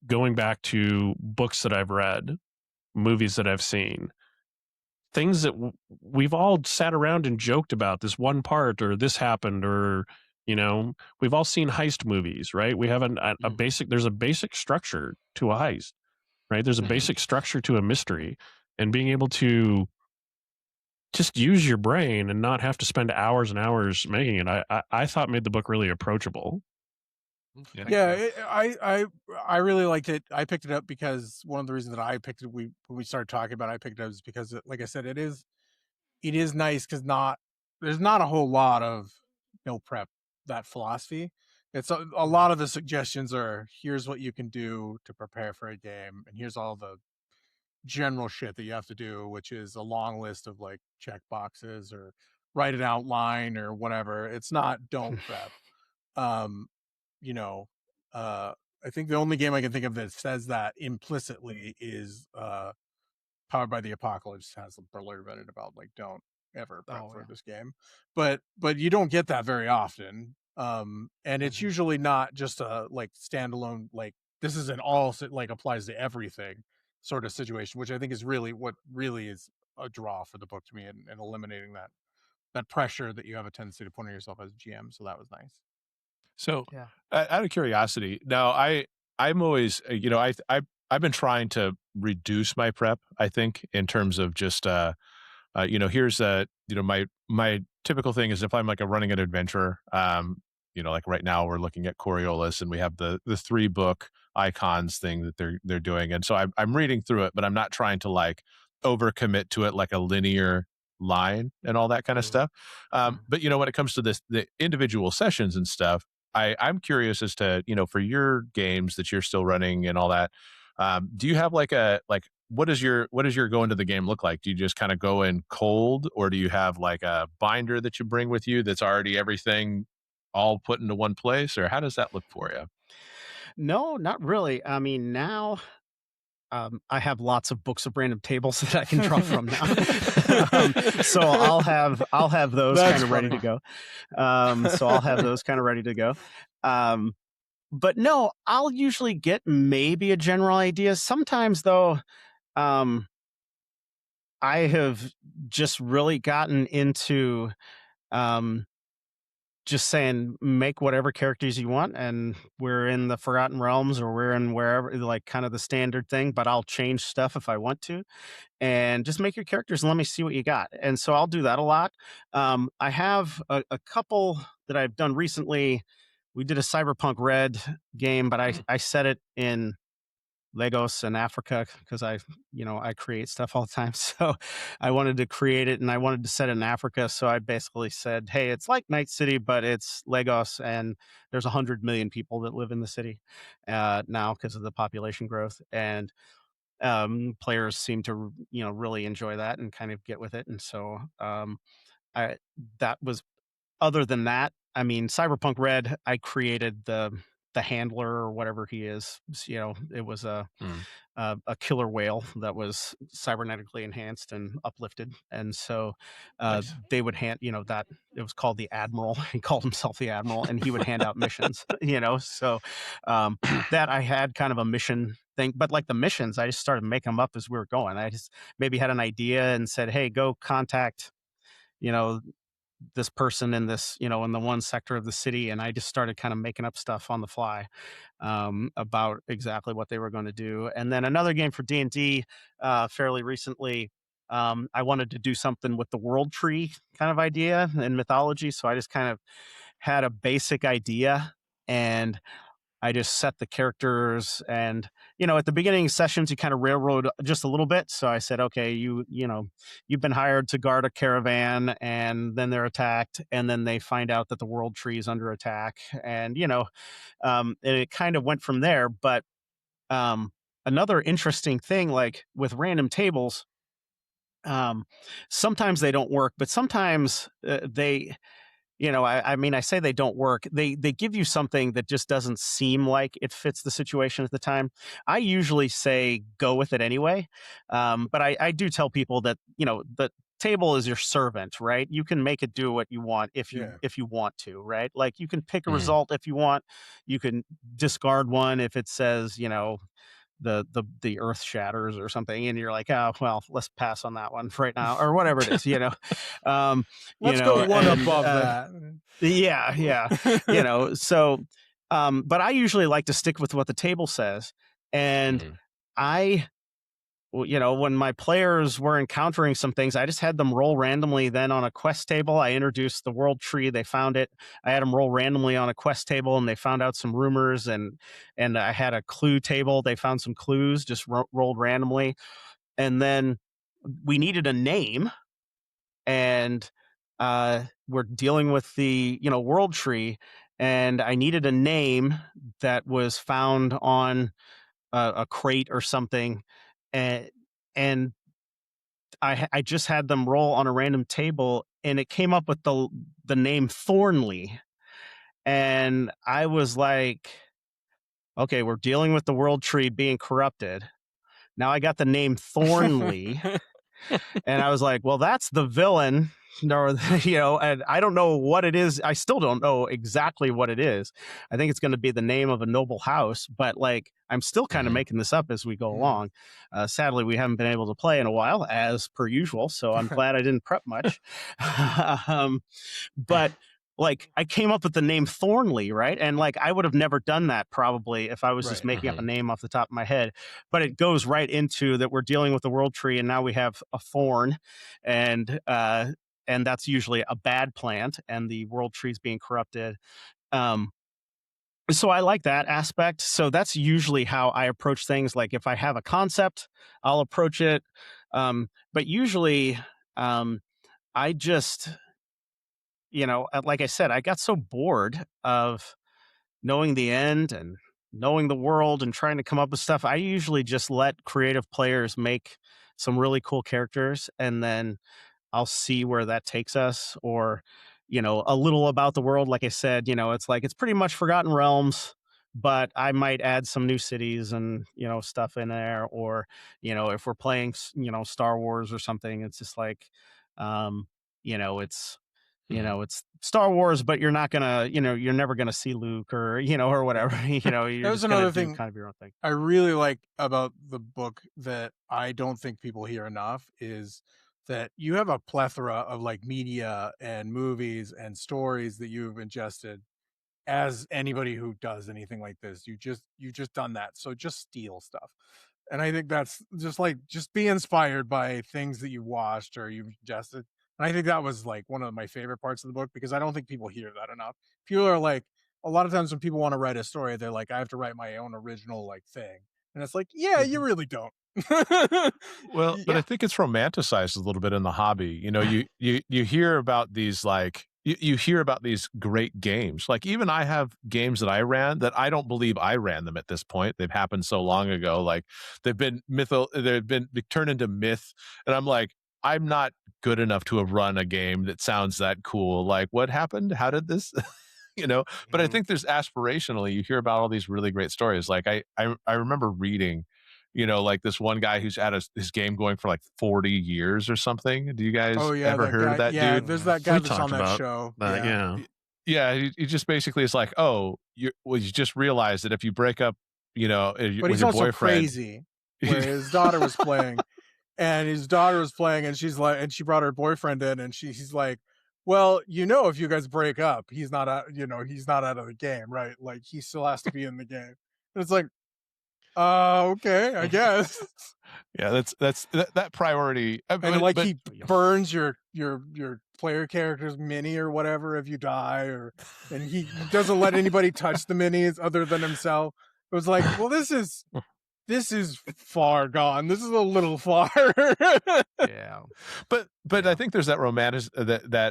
going back to books that I've read, movies that I've seen, things that we've all sat around and joked about, this one part, or this happened, or, we've all seen heist movies, right? We have there's a basic structure to a heist, right? There's a basic structure to a mystery, and being able to just use your brain and not have to spend hours and hours making it, I thought made the book really approachable. I really liked it. I picked it up because one of the reasons that I picked it, when we started talking about it, I picked it up is because, like I said, it is nice because there's not a whole lot of no prep, that philosophy. It's a lot of the suggestions are, here's what you can do to prepare for a game, and here's all the general shit that you have to do, which is a long list of, like, check boxes or write an outline or whatever. It's not don't prep. I think the only game I can think of that says that implicitly is Powered by the Apocalypse, has a blurb in it about, like, don't ever prep for this game. But you don't get that very often. And it's usually not just a, like, standalone, like, this is an all, like, applies to everything sort of situation, which I think is really what really is a draw for the book to me, and eliminating that pressure that you have a tendency to put on yourself as a GM. So that was nice. So, out of curiosity, now I'm always, I've been trying to reduce my prep, I think, in terms of just, here's my typical thing is, if I'm, like, running an adventure, like right now we're looking at Coriolis, and we have the 3-book icons thing that they're doing. And so I'm reading through it, but I'm not trying to, like, overcommit to it, like a linear line and all that kind of stuff. But when it comes to the individual sessions and stuff, I'm curious as to, for your games that you're still running and all that, do you have what does your go into the game look like? Do you just kind of go in cold, or do you have like a binder that you bring with you that's already everything all put into one place, or how does that look for you? No, not really. I mean, now I have lots of books of random tables that I can draw from now. So I'll have those That's kind of ready to funny. go. So I'll have those kind of ready to go. Um, but no, I'll usually get maybe a general idea. Sometimes though, um, I have just really gotten into um, just saying make whatever characters you want, and we're in the Forgotten Realms or we're in wherever, like kind of the standard thing. But I'll change stuff if I want to, and just make your characters and let me see what you got. And so I'll do that a lot. I have a couple that I've done recently. We did a Cyberpunk Red game, but I set it in Lagos and Africa because I create stuff all the time. So I wanted to create it and I wanted to set it in Africa. So I basically said, hey, it's like Night City, but it's Lagos, and there's 100 million people that live in the city now because of the population growth. And players seem to really enjoy that and kind of get with it. And so I that was other than that, I mean, Cyberpunk Red, I created the handler or whatever he is. It was Mm, a killer whale that was cybernetically enhanced and uplifted, and so nice. they would hand that it was called the Admiral. He called himself the Admiral, and he would hand out missions. So um, that I had kind of a mission thing, but like the missions, I just started making them up as we were going. I just maybe had an idea and said, "Hey, go contact." You know, this person in this, in the one sector of the city, and I just started kind of making up stuff on the fly about exactly what they were going to do. And then another game for D&D fairly recently, I wanted to do something with the world tree kind of idea and mythology, so I just kind of had a basic idea, and I just set the characters. And at the beginning sessions you kind of railroad just a little bit, so I said, okay, you've been hired to guard a caravan, and then they're attacked, and then they find out that the world tree is under attack. And and it kind of went from there. But um another interesting thing, like with random tables, um sometimes they don't work, but sometimes they I mean, I say they don't work. They give you something that just doesn't seem like it fits the situation at the time. I usually say go with it anyway, but I do tell people that the table is your servant, right? You can make it do what you want Yeah. if you want to, right? Like you can pick a Mhm. result if you want. You can discard one if it says the earth shatters or something, and you're like, oh well, let's pass on that one for right now, or whatever it is. um Let's go one and above that. yeah, yeah. So but I usually like to stick with what the table says. And Mhm. I when my players were encountering some things, I just had them roll randomly. Then on a quest table, I introduced the world tree. They found it. I had them roll randomly on a quest table, and they found out some rumors. And I had a clue table. They found some clues, just rolled randomly. And then we needed a name, and we're dealing with the world tree, and I needed a name that was found on a crate or something. And and I just had them roll on a random table, and it came up with the name Thornley. And I was like, okay, we're dealing with the world tree being corrupted. Now I got the name Thornley. And I was like, well, that's the villain. Or, and I don't know what it is. I still don't know exactly what it is. I think it's going to be the name of a noble house, but like, I'm still kind of Mhm. making this up as we go Mm. along. Sadly, we haven't been able to play in a while, as per usual. So I'm glad I didn't prep much. um, but like I came up with the name Thornley, right? And like I would have never done that probably if I was just Right. making up a Mhm. name off the top of my head. But it goes right into that we're dealing with the world tree, and now we have a thorn, and that's usually a bad plant, and the world tree's being corrupted. Um, so I like that aspect. So that's usually how I approach things. Like if I have a concept, I'll approach it. But usually, um, I just like I said, I got so bored of knowing the end and knowing the world and trying to come up with stuff, I usually just let creative players make some really cool characters, and then I'll see where that takes us, or, a little about the world. Like I said, it's like it's pretty much Forgotten Realms, but I might add some new cities and, stuff in there. Or, if we're playing, Star Wars or something, it's just like, um, it's, it's Star Wars, but you're not gonna, you're never gonna see Luke or, or whatever. You're That was just gonna another do thing kind of your own thing. I really like about the book that I don't think people hear enough is that you have a plethora of like media and movies and stories that you've ingested. As anybody who does anything like this, you just done that, so just steal stuff. And I think that's just be inspired by things that you watched or you've ingested. And I think that was like one of my favorite parts of the book, because I don't think people hear that enough. People are like, a lot of times when people want to write a story, they're like, I have to write my own original like thing, and it's like, yeah, you Mhm. really don't. Well, but I Yeah. think it's romanticized a little bit in the hobby. You hear about these you hear about these great games. Like even I have games that I ran that I don't believe I ran them at this point. They've happened so long ago. Like they've been turned into myth. And I'm like, I'm not good enough to have run a game that sounds that cool. Like what happened? How did this but I Mhm. think there's aspirationally, you hear about all these really great stories. Like I remember reading, like this one guy who's had his game going for like 40 years or something. Do you guys Oh yeah, ever that heard of guy. that Yeah, dude? there's Mhm. that guy We that's on talked that about show. that. Yeah. Yeah. Yeah, he just basically is like, oh, you just realize that if you break up, But with he's your also boyfriend, crazy, where his daughter was playing, and she's like, and she brought her boyfriend in, and he's like, well, if you guys break up, he's not out, he's not out of the game, right? Like he still has to be in the game. And it's like, okay, I guess. yeah, that priority. And like But he burns your player character's mini or whatever if you die, and he doesn't let anybody touch the minis other than himself. It was like, well, this is far gone. This is a little far. Yeah. but I Yeah. think there's that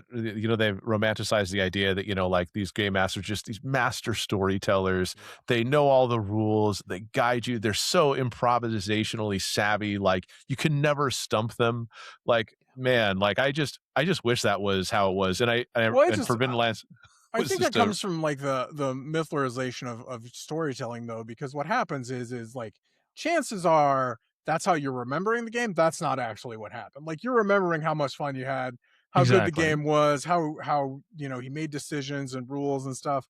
they've romanticized the idea that like these game masters, just these master storytellers. Yeah. They know all the rules. They guide you. They're so improvisationally savvy. Like you can never stump them. Like man, like I just wish that was how it was. Well, And Forbidden Lands I was think that just a comes from like the mythalization of storytelling, though, because what happens is like chances are that's how you're remembering the game. That's not actually what happened. Like you're remembering how much fun you had, how good the Exactly. game was, how he made decisions and rules and stuff.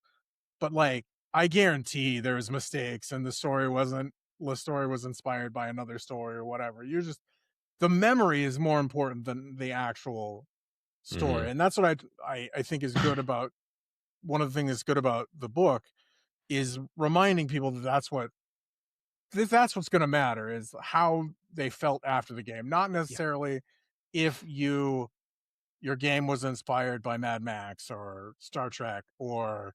But like I guarantee there was mistakes and the story was inspired by another story or whatever. You're just the memory is more important than the actual Mhm. story, and that's what I think is good about one of the things that's good about the book is reminding people that that's what's going to matter is how they felt after the game, not Yeah. necessarily if your game was inspired by Mad Max or Star Trek or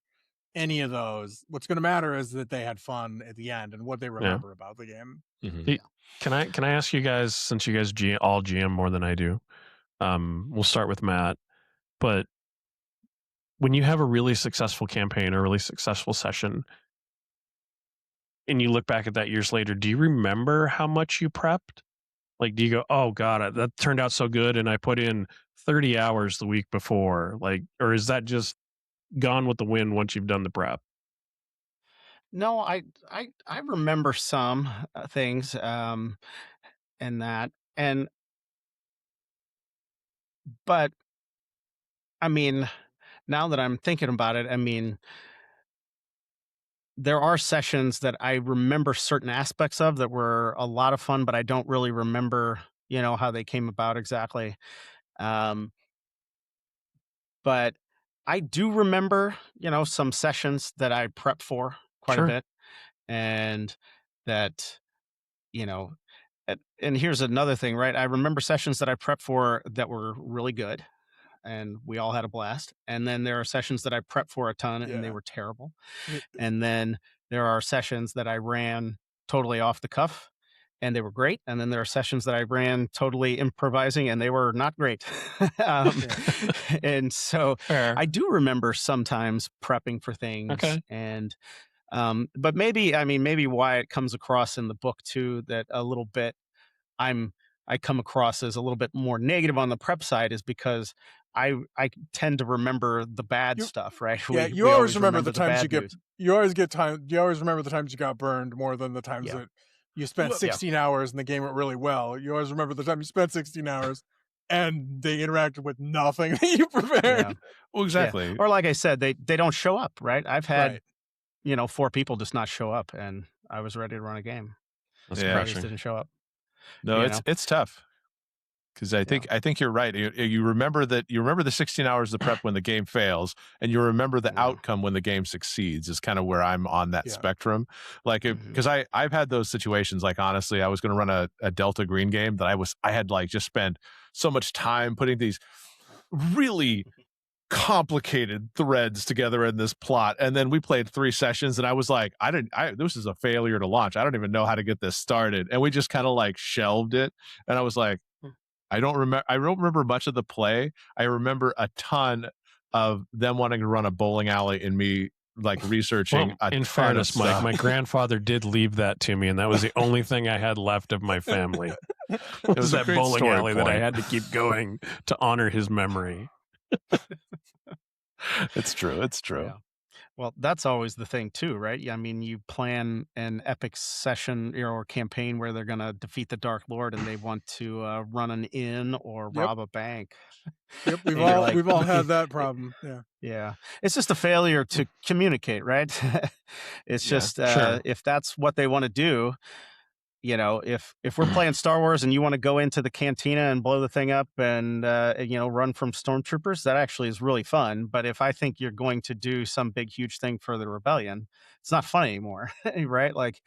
any of those. What's going to matter is that they had fun at the end and what they Yeah. remember about the game. Mhm. Hey, can I ask you guys, since you guys all GM more than I do, we'll start with Matt. But when you have a really successful campaign or a really successful session, and you look back at that years later, do you remember how much you prepped? Like, do you go, oh God, that turned out so good, and I put in 30 hours the week before? Like, or is that just gone with the wind once you've done the prep? No, I remember some things, and that, and but I mean, now that I'm thinking about it, I mean, there are sessions that I remember certain aspects of that were a lot of fun, but I don't really remember, how they came about exactly. Um, but I do remember, some sessions that I prep for quite a Sure. bit, and that, you know, and here's another thing, right? I remember sessions that I prepped for that were really good, and we all had a blast. And then there are sessions that I prepped for a ton and they Yeah. were terrible. It- And then there are sessions that I ran totally off the cuff and they were great. And then there are sessions that I ran totally improvising, and they were not great. um, and so Fair. I do remember sometimes prepping for things, Okay. and but maybe why it comes across in the book too that a little bit I come across as a little bit more negative on the prep side is because I tend to remember the bad You- stuff, right? Yeah, We you always always remember the times bad news. you always remember the times you got burned more than the times Yeah. that you spent Well, yeah. 16 hours and the game went really well. You always remember the time you spent 16 hours and they interacted with nothing that you prepared. Yeah. Well, exactly. Yeah. Or like I said, they don't show up, right? I've had Right. 4 people just not show up, and I was ready to run a game. That's Yeah. They just crushing. didn't show up. No, you it's know? it's tough. Because I think you're right. You remember the 16 hours of prep when the game fails, and you remember the Yeah. outcome when the game succeeds. Is kind of where I'm on that Yeah. spectrum. Like, because I've had those situations. Like, honestly, I was going to run a Delta Green game that I had like just spent so much time putting these really complicated threads together in this plot, and then we played 3 sessions, and I was like, this is a failure to launch. I don't even know how to get this started, and we just kind of like shelved it. And I was like, I don't remember much of the play. I remember a ton of them wanting to run a bowling alley and me like researching Well, a in ton fairness, of Mike, stuff. my grandfather did leave that to me, and that was the only thing I had left of my family. It was was a that great bowling story alley that I point. had to keep going to honor his memory. It's true. It's true. Yeah. Well, that's always the thing too, right? Yeah, I mean, you plan an epic session, or campaign where they're going to defeat the Dark Lord, and they want to run an inn or Yep. rob a bank. Yep, And you're like, we've all had that problem. Yeah. yeah, it's just a failure to communicate, right? It's Yeah, just sure. if that's what they want to do, if we're playing Star Wars and you want to go into the cantina and blow the thing up and run from stormtroopers, that actually is really fun. But if I think you're going to do some big huge thing for the rebellion, it's not fun anymore, right? Like,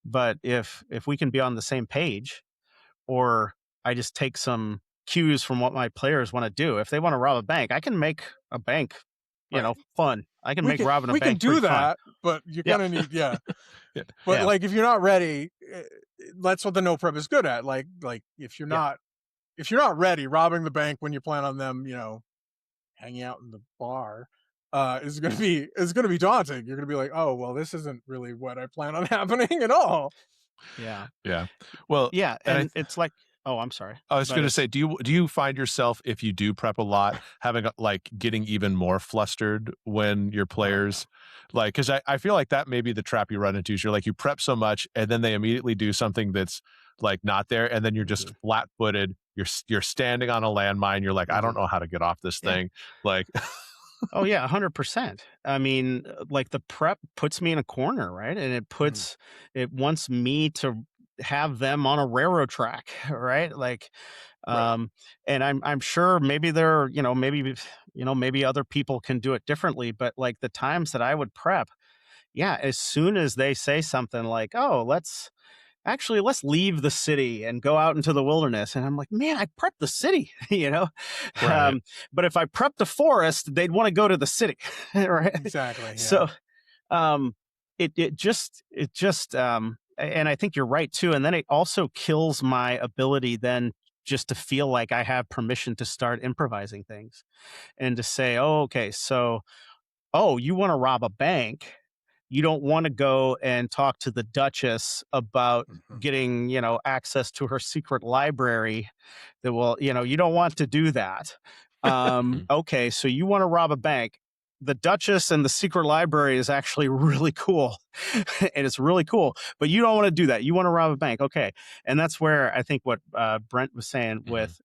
but if we can be on the same page, or I just take some cues from what my players want to do. If they want to rob a bank, I can make a bank, Right. fun. I can make robbing a we bank can do pretty fun. that, but you're Yeah. gonna need Yeah. But Yeah. like if you're not ready, that's what the no prep is good at. Like if you're Yeah. not ready, robbing the bank when you plan on them, hanging out in the bar, is gonna be daunting. You're gonna be like, oh well, this isn't really what I plan on happening at all. Yeah. Yeah. Well, Yeah. and And it's like, oh, I'm sorry. I was But going to it's- say, do you find yourself, if you do prep a lot, having like getting even more flustered when your players like, because I feel like that may be the trap you run into. Is you're like, you prep so much and then they immediately do something that's like not there, and then you're just flat-footed. You're standing on a landmine. You're like, I don't know how to get off this Yeah. thing. Like, Oh yeah, 100%. I mean, like the prep puts me in a corner, right? And it wants me to have them on a railroad track, right? Like, Right. and I'm sure maybe maybe other people can do it differently, but like the times that I would prep, yeah, as soon as they say something like, "Oh, let's leave the city and go out into the wilderness," and I'm like, man, I prepped the city, Right. but if I prepped the forest, they'd want to go to the city, right? Exactly. Yeah. So it just and I think you're right too, and then it also kills my ability then just to feel like I have permission to start improvising things and to say, oh, okay, so you want to rob a bank, you don't want to go and talk to the Duchess about getting, access to her secret library that will, you don't want to do that. Okay, so you want to rob a bank. The Duchess and the secret library is actually really cool. And it's really cool, but you don't want to do that. You want to rob a bank. Okay. And that's where I think what Brent was saying with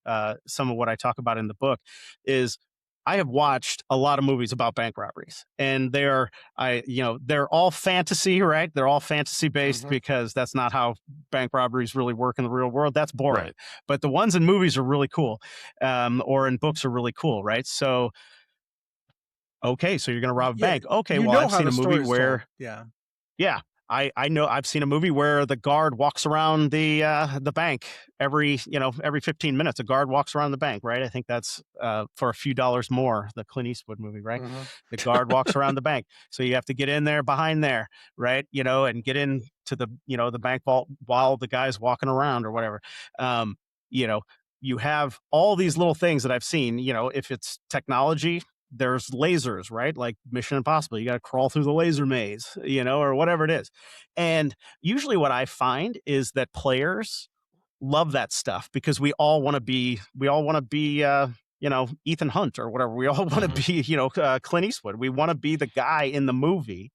some of what I talk about in the book is I have watched a lot of movies about bank robberies, and they're all fantasy, right? They're all fantasy based because that's not how bank robberies really work in the real world. That's boring. Right. But the ones in movies are really cool, or in books are really cool, right? So, okay, so you're going to rob a bank. Okay, well, I've how seen the a movie story's where, told. Yeah. yeah, I know I've seen a movie where the guard walks around the bank every 15 minutes. A guard walks around the bank, right? I think that's for a few dollars more. The Clint Eastwood movie, right? The guard walks around the bank, so you have to get in there behind there, right? And get into the bank vault while the guy's walking around or whatever. Um, you know, you have all these little things that I've seen. If it's technology, there's lasers, right? Like Mission Impossible. You got to crawl through the laser maze, or whatever it is. And usually what I find is that players love that stuff because we all want to be Ethan Hunt or whatever. We all want to be, Clint Eastwood. We want to be the guy in the movie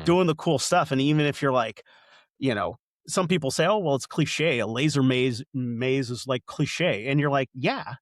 doing the cool stuff. And even if you're like, some people say, oh, well, it's cliche. A laser maze is like cliche. And you're like, yeah,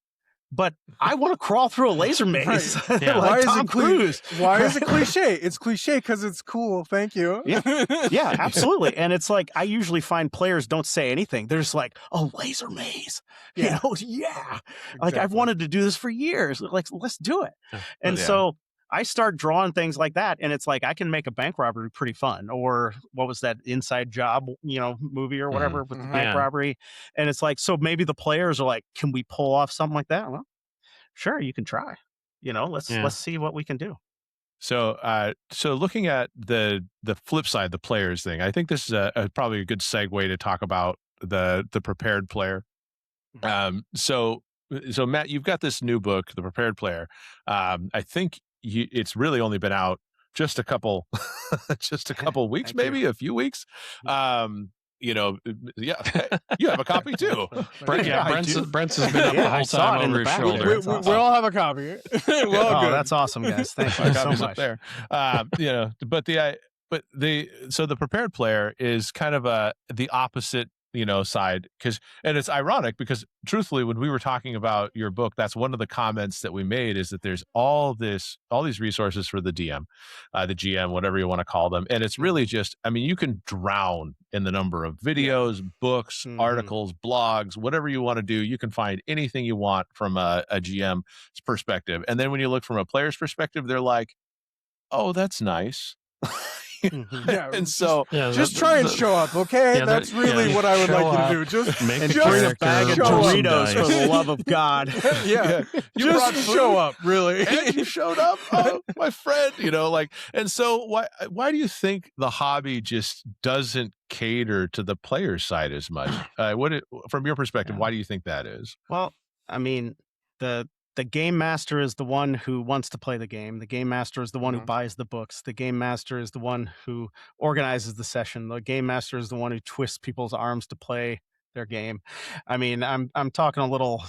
but I want to crawl through a laser maze. Right. Yeah. Like Tom Cruise. Why is it cliche? It's cliche because it's cool. Thank you. Yeah, absolutely. And it's like, I usually find players don't say anything. They're just like, oh, laser maze. Yeah. Yeah. Exactly. Like, I've wanted to do this for years. Like, let's do it. And so I start drawing things like that. And it's like, I can make a bank robbery pretty fun. Or what was that Inside Job, movie or whatever with the bank robbery. And it's like, so maybe the players are like, can we pull off something like that? Well, sure, you can try. Let's see what we can do. So, so looking at the flip side, the players thing, I think this is probably a good segue to talk about the prepared player. So Matt, you've got this new book, The Prepared Player. I think it's really only been out just a couple weeks, maybe a few weeks. You have a copy too. Brent's has been up the whole time over his shoulder. We all have a copy. Good. That's awesome, guys. Thank you so much. Up there. So the prepared player is kind of the opposite side, and it's ironic because truthfully, when we were talking about your book, that's one of the comments that we made, is that there's all these resources for the DM, the GM, whatever you want to call them. And it's really just, you can drown in the number of videos, books, articles, blogs, whatever you want to do. You can find anything you want from a GM's perspective. And then when you look from a player's perspective, they're like, oh, that's nice. Yeah, and so just try and show up, okay? That's really what I would like you to do. Just bring a bag of Doritos for the love of God. You just show up, really. And you showed up, my friend. And so why do you think the hobby just doesn't cater to the player side as much? From your perspective, why do you think that is? Well, the game master is the one who wants to play the game. The game master is the one who buys the books. The game master is the one who organizes the session. The game master is the one who twists people's arms to play their game. I'm talking a little,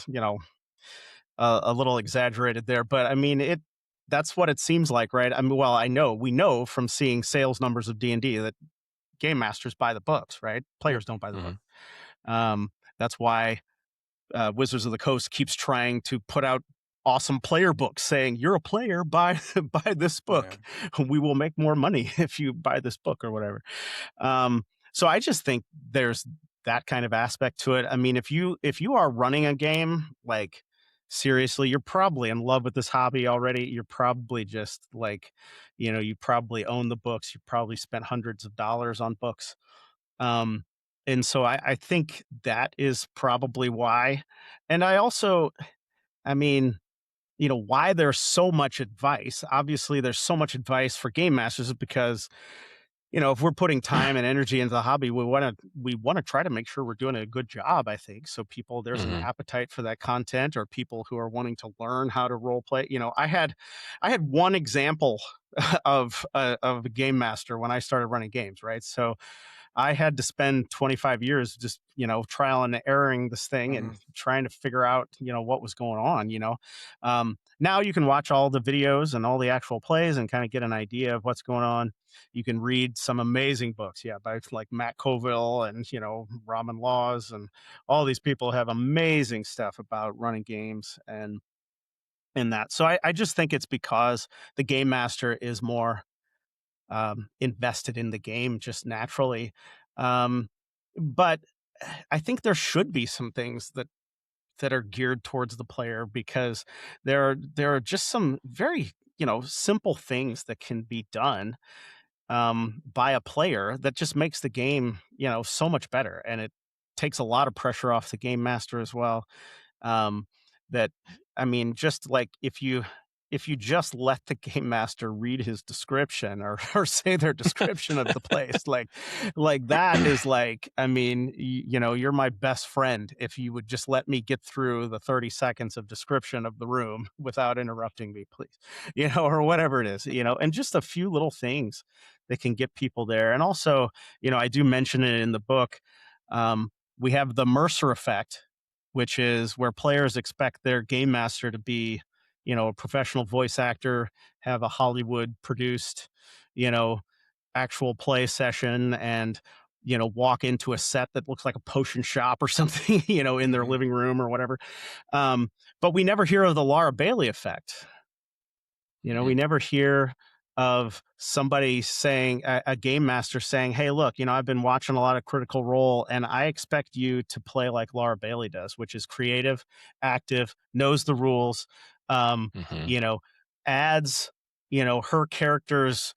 a little exaggerated there, but that's what it seems like, right? We know from seeing sales numbers of D&D that game masters buy the books, right? Players don't buy the book. That's why Wizards of the Coast keeps trying to put out awesome player books saying, you're a player, buy this book. We will make more money if you buy this book or whatever. So I just think there's that kind of aspect to it. If you are running a game, like, seriously, you're probably in love with this hobby already. You're probably just like, you probably own the books. You probably spent hundreds of dollars on books. And so I think that is probably why. And I also, why there's so much advice. Obviously, there's so much advice for game masters because, if we're putting time and energy into the hobby, we want to try to make sure we're doing a good job, I think. So there's an appetite for that content, or people who are wanting to learn how to role play. I had one example of a game master when I started running games, right? So I had to spend 25 years just, trial and erroring this thing and trying to figure out, what was going on, Now you can watch all the videos and all the actual plays and kind of get an idea of what's going on. You can read some amazing books, by like Matt Colville and, Ramen Laws, and all these people have amazing stuff about running games and that. So I just think it's because the game master is more invested in the game just naturally. But I think there should be some things that are geared towards the player, because there are just some very, simple things that can be done by a player that just makes the game, so much better, and it takes a lot of pressure off the game master as well. Um, that I mean, just like if you just let the game master read his description or or say their description of the place, like that is like, I mean, you're my best friend if you would just let me get through the 30 seconds of description of the room without interrupting me, please. Or whatever it is, and just a few little things that can get people there. And also, I do mention it in the book. Um, we have the Mercer effect, which is where players expect their game master to be, a professional voice actor, have a Hollywood produced, you know, actual play session, and walk into a set that looks like a potion shop or something, in their Mhm. living room or whatever. Um, but we never hear of the Laura Bailey effect. We never hear of somebody saying, a game master saying, "Hey, look, I've been watching a lot of Critical Role, and I expect you to play like Laura Bailey does, which is creative, active, knows the rules, um, Mhm. you know, adds, her character's,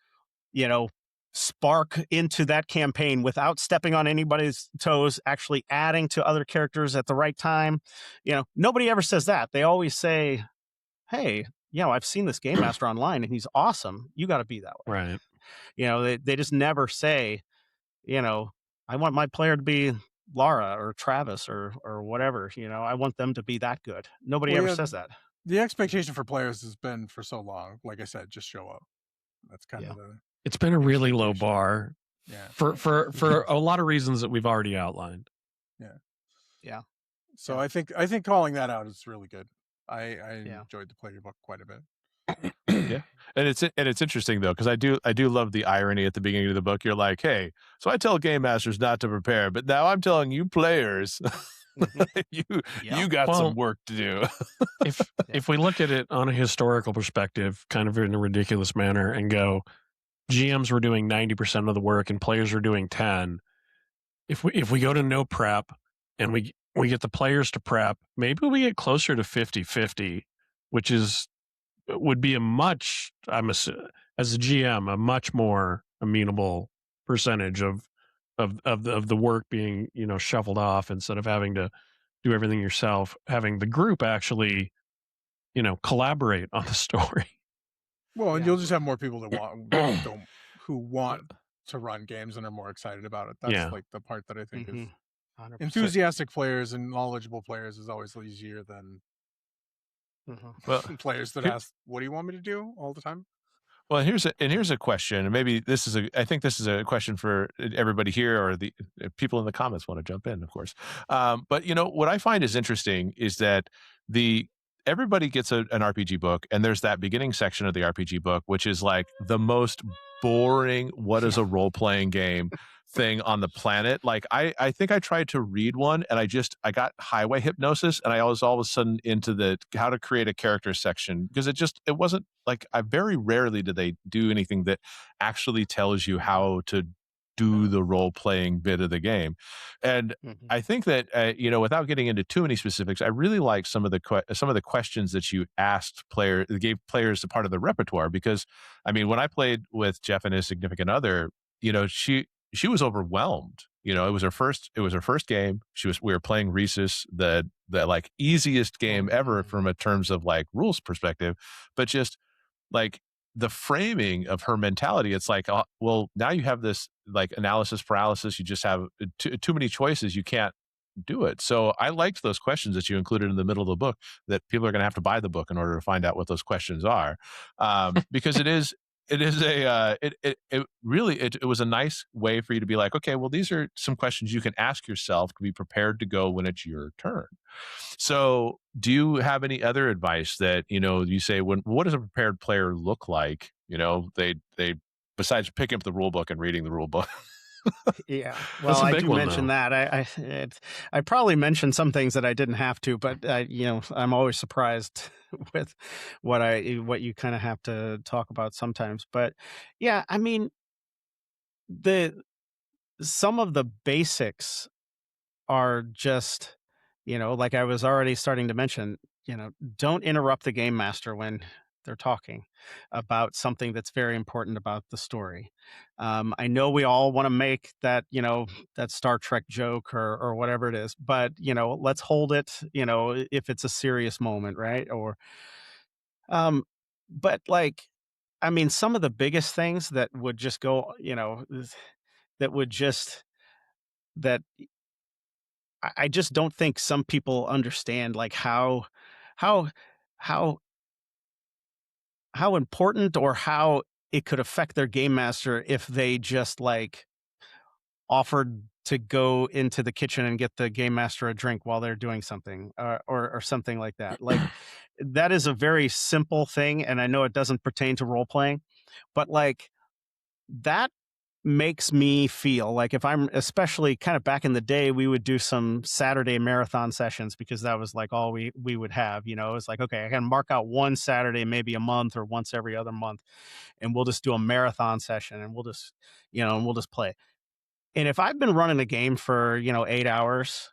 you know, spark into that campaign without stepping on anybody's toes, actually adding to other characters at the right time." Nobody ever says that. They always say, "Hey, I've seen this game master online and he's awesome. You got to be that way." Right. They just never say, you know, "I want my player to be Laura or Travis or whatever. I want them to be that good." Nobody Well, ever yeah, says that. the expectation for players has been for so long. Like I said, just show up. That's kind Yeah. of the It's been a really low expectation. bar Yeah, for a lot of reasons that we've already outlined. yeah. Yeah. So Yeah. I think calling that out is really good. I Yeah. enjoyed the play your book quite a bit. Yeah. And it's interesting though, because I do love the irony at the beginning of the book. You're like, hey, so I tell game masters not to prepare, but now I'm telling you players, Mhm. you Yeah. you got Well, some work to do. if Yeah. if we look at it on a historical perspective, kind of in a ridiculous manner, and go, GMs were doing 90% of the work and players were doing 10. If we go to no prep and we get the players to prep, maybe we get closer to 50-50, which would be a much, as a GM, a much more amenable percentage of the work being, shuffled off instead of having to do everything yourself, having the group actually, collaborate on the story. Well, and Yeah. you'll just have more people that who want to run games and are more excited about it. That's Yeah. like the part that I think is 100%. enthusiastic players and knowledgeable players is always easier than Mhm. Well, players that here- ask, "What do you want me to do?" all the time. well, here's a question, and maybe I think this is a question for everybody here, or the people in the comments want to jump in, of course. But what I find is interesting is that the everybody gets an RPG book, and there's that beginning section of the RPG book, which is like the most boring, what is a role playing game thing on the planet. Like I think I tried to read one, and I got highway hypnosis, and I was all of a sudden into the how to create a character section, because it wasn't like, I very rarely do they do anything that actually tells you how to do the role playing bit of the game. And Mhm. I think that without getting into too many specifics, I really like some of the questions that you gave players a part of the repertoire, because I mean, when I played with Jeff and his significant other, she was overwhelmed. It was her first game. We were playing Rhesus, the like easiest game ever from a terms of like rules perspective, but just like the framing of her mentality, it's like, well, now you have this like analysis paralysis. You just have too many choices. You can't do it. So I liked those questions that you included in the middle of the book, that people are going to have to buy the book in order to find out what those questions are. Because it is it really, it was a nice way for you to be like, okay, well, these are some questions you can ask yourself to be prepared to go when it's your turn. So, do you have any other advice that, you say, what does a prepared player look like? They besides picking up the rule book and reading the rule book. Yeah. Well, That's a I big do one, mention though. that. I probably mentioned some things that I didn't have to, but I'm always surprised with what you kind of have to talk about sometimes. But yeah, I mean, the some of the basics are just, like I was already starting to mention, don't interrupt the game master when they're talking about something that's very important about the story. I know we all want to make that, that Star Trek joke or whatever it is, but let's hold it, if it's a serious moment, right? Or, um, but like, I mean, some of the biggest things that would just go, that would just that I just don't think some people understand like how how how important or how it could affect their game master if they just like offered to go into the kitchen and get the game master a drink while they're doing something or something like that. Like that is a very simple thing, and I know it doesn't pertain to role playing, but like that makes me feel like if I'm especially kind of back in the day, we would do some Saturday marathon sessions because that was like all we would have. It's like, okay, I can mark out one Saturday, maybe a month or once every other month, and we'll just do a marathon session and we'll just, and we'll just play. And if I've been running a game for, 8 hours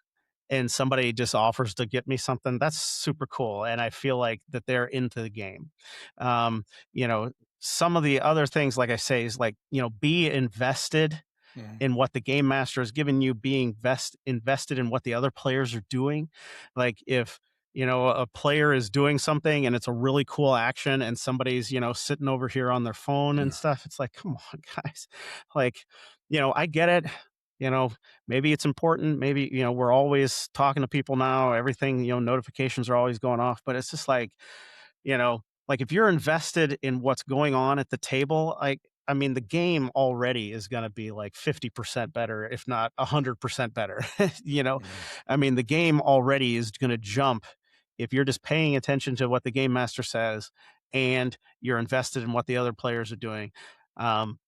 and somebody just offers to get me something, that's super cool. And I feel like that they're into the game. Um, you know, some of the other things, like I say, is like, be invested Mhm. in what the game master has given you, being invested in what the other players are doing. Like if, a player is doing something and it's a really cool action and somebody's, sitting over here on their phone and stuff, it's like, come on, guys. Like, I get it. Maybe it's important. Maybe, we're always talking to people now. Everything, notifications are always going off, but it's just like if you're invested in what's going on at the table, I mean, the game already is going to be like 50% better, if not 100% better. Mhm. I mean, the game already is going to jump if you're just paying attention to what the game master says and you're invested in what the other players are doing. Um,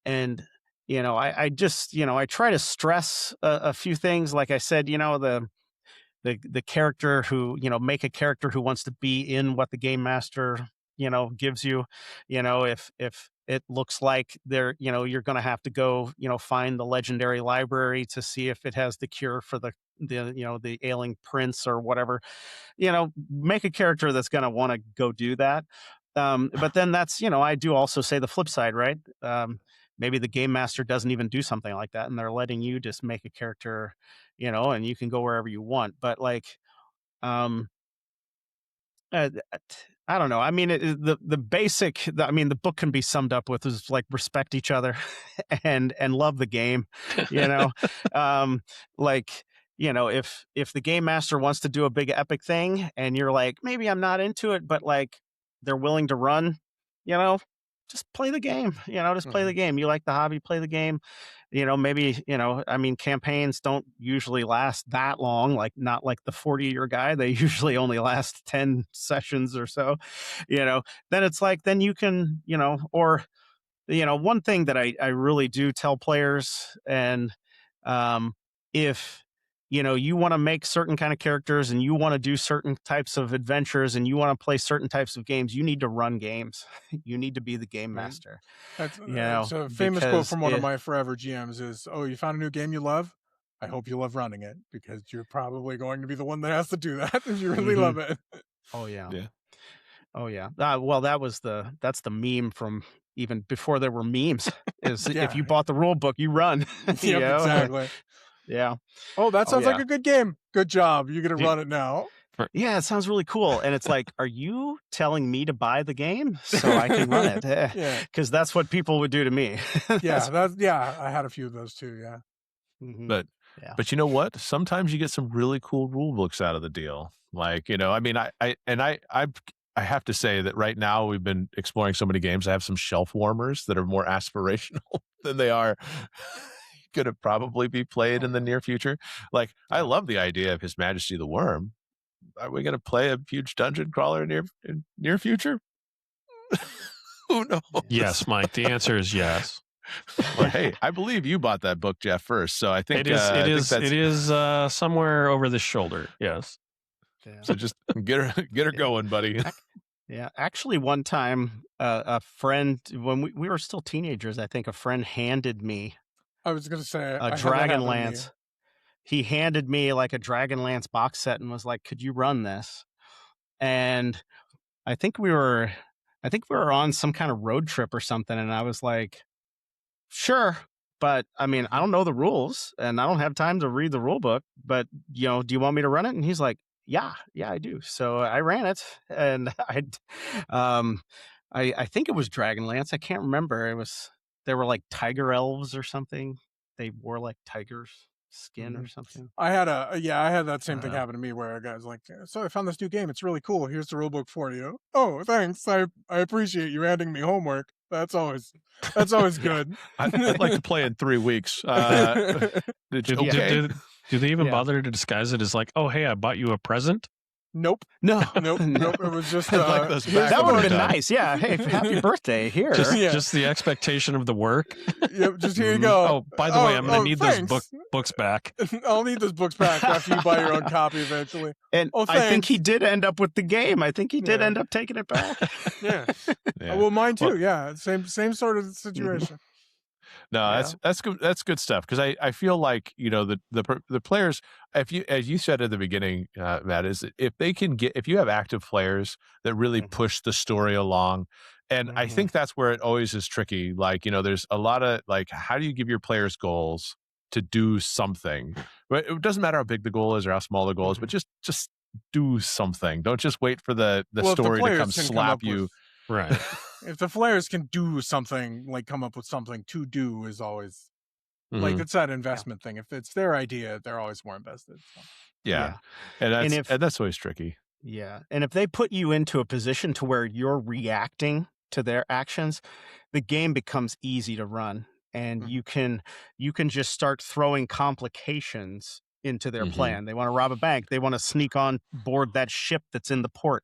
and, I just, I try to stress a few things. Like I said, the character who make a character who wants to be in what the game master gives you. If it looks like you're going to have to go find the legendary library to see if it has the cure for the ailing prince or whatever. Make a character that's going to want to go do that. But then that's I do also say the flip side, right? Maybe the game master doesn't even do something like that and they're letting you just make a character, and you can go wherever you want. But like, um, uh, I don't know. I mean, the basic. I mean, the book can be summed up with is like respect each other, and love the game. You know, um, like if the game master wants to do a big epic thing, and you're like, maybe I'm not into it, but like they're willing to run, you know, just play the game. Just play the Mhm. game. You like the hobby, play the game. Maybe, I mean, campaigns don't usually last that long, like not like the 40-year guy. They usually only last 10 sessions or so, then it's like, then you can, or, one thing that I really do tell players and, if, you want to make certain kind of characters and you want to do certain types of adventures and you want to play certain types of games, you need to run games. You need to be the game Right. master, That's a famous quote because from one of my forever GMs is, "Oh, you found a new game you love? I hope you love running it because you're probably going to be the one that has to do that if you really Mhm. love it." Oh yeah. Yeah. Oh yeah. Well, that's the meme from even before there were memes. Is if you Yeah. bought the rule book, you run. you Yep, know? exactly. Yeah. "Oh, that Oh sounds like yeah. a good game. Good job. You get to Yeah. run it now." For- Yeah. It sounds really cool. And it's like, are you telling me to buy the game so I can run it? Yeah. Because that's what people would do to me. Yeah, yeah, I had a few of those too, yeah. Mhm. But Yeah. but you know what? Sometimes you get some really cool rule books out of the deal. Like, I mean, I have to say that right now we've been exploring so many games. I have some shelf warmers that are more aspirational than they are going to probably be played Oh, in the yeah. near future. Like, I Yeah. love the idea of His Majesty the Worm. Are we going to play a huge dungeon crawler in near future? Who knows? yes, Mike. The answer is yes. Well, hey, I believe you bought that book, Jeff, first. So I think It is. It I think is. that's It is somewhere over the shoulder. Yes. Yeah. so. Just get her Yeah. going, buddy. Yeah, actually, one time, a friend, when we were still teenagers, I think a friend handed me I was gonna say, a I had that happen to me. Dragonlance. He handed me like a Dragonlance box set and was like, "Could you run this?" And I think we were, I think we were on some kind of road trip or something, and I was like, sure. But I mean, I don't know the rules and I don't have time to read the rule book, but do you want me to run it? And he's like, yeah, I do. So I ran it and um, I think it was Dragonlance. I can't remember. There were like tiger elves or something. They wore like tiger's skin or something. I had that same thing know. happen to me where a guy's like, so I found this new game. It's really cool. Here's the rule book for you. Oh, thanks. I appreciate you handing me homework. That's always good. I'd like to play in 3 weeks. Do they even bother to disguise it as like, oh, hey, I bought you a present? Nope. No. It was just like those that would have been done. nice. Yeah. Hey, happy birthday here. Just the expectation of the work. Yep, just here you go. Oh, by the way, I'm going to need thanks. those books back. I'll need those books back after you buy your own copy eventually. And I think he did end up with the game. I think he did end up taking it back. Yeah. Well, mine too. Same sort of situation. No, that's good. That's good stuff because I feel like the players, as you said at the beginning, Matt, is if you have active players that really push the story along, and I think that's where it always is tricky. Like there's a lot of like, how do you give your players goals to do something? But it doesn't matter how big the goal is or how small the goal is, but just do something. Don't just wait for the story to come slap you. Right. If the players can do something, like come up with something to do, is always like it's that investment thing. If it's their idea, they're always more invested. So. Yeah. And that's always tricky. Yeah. And if they put you into a position to where you're reacting to their actions, the game becomes easy to run. And you can just start throwing complications into their plan. They want to rob a bank. They want to sneak on board that ship that's in the port.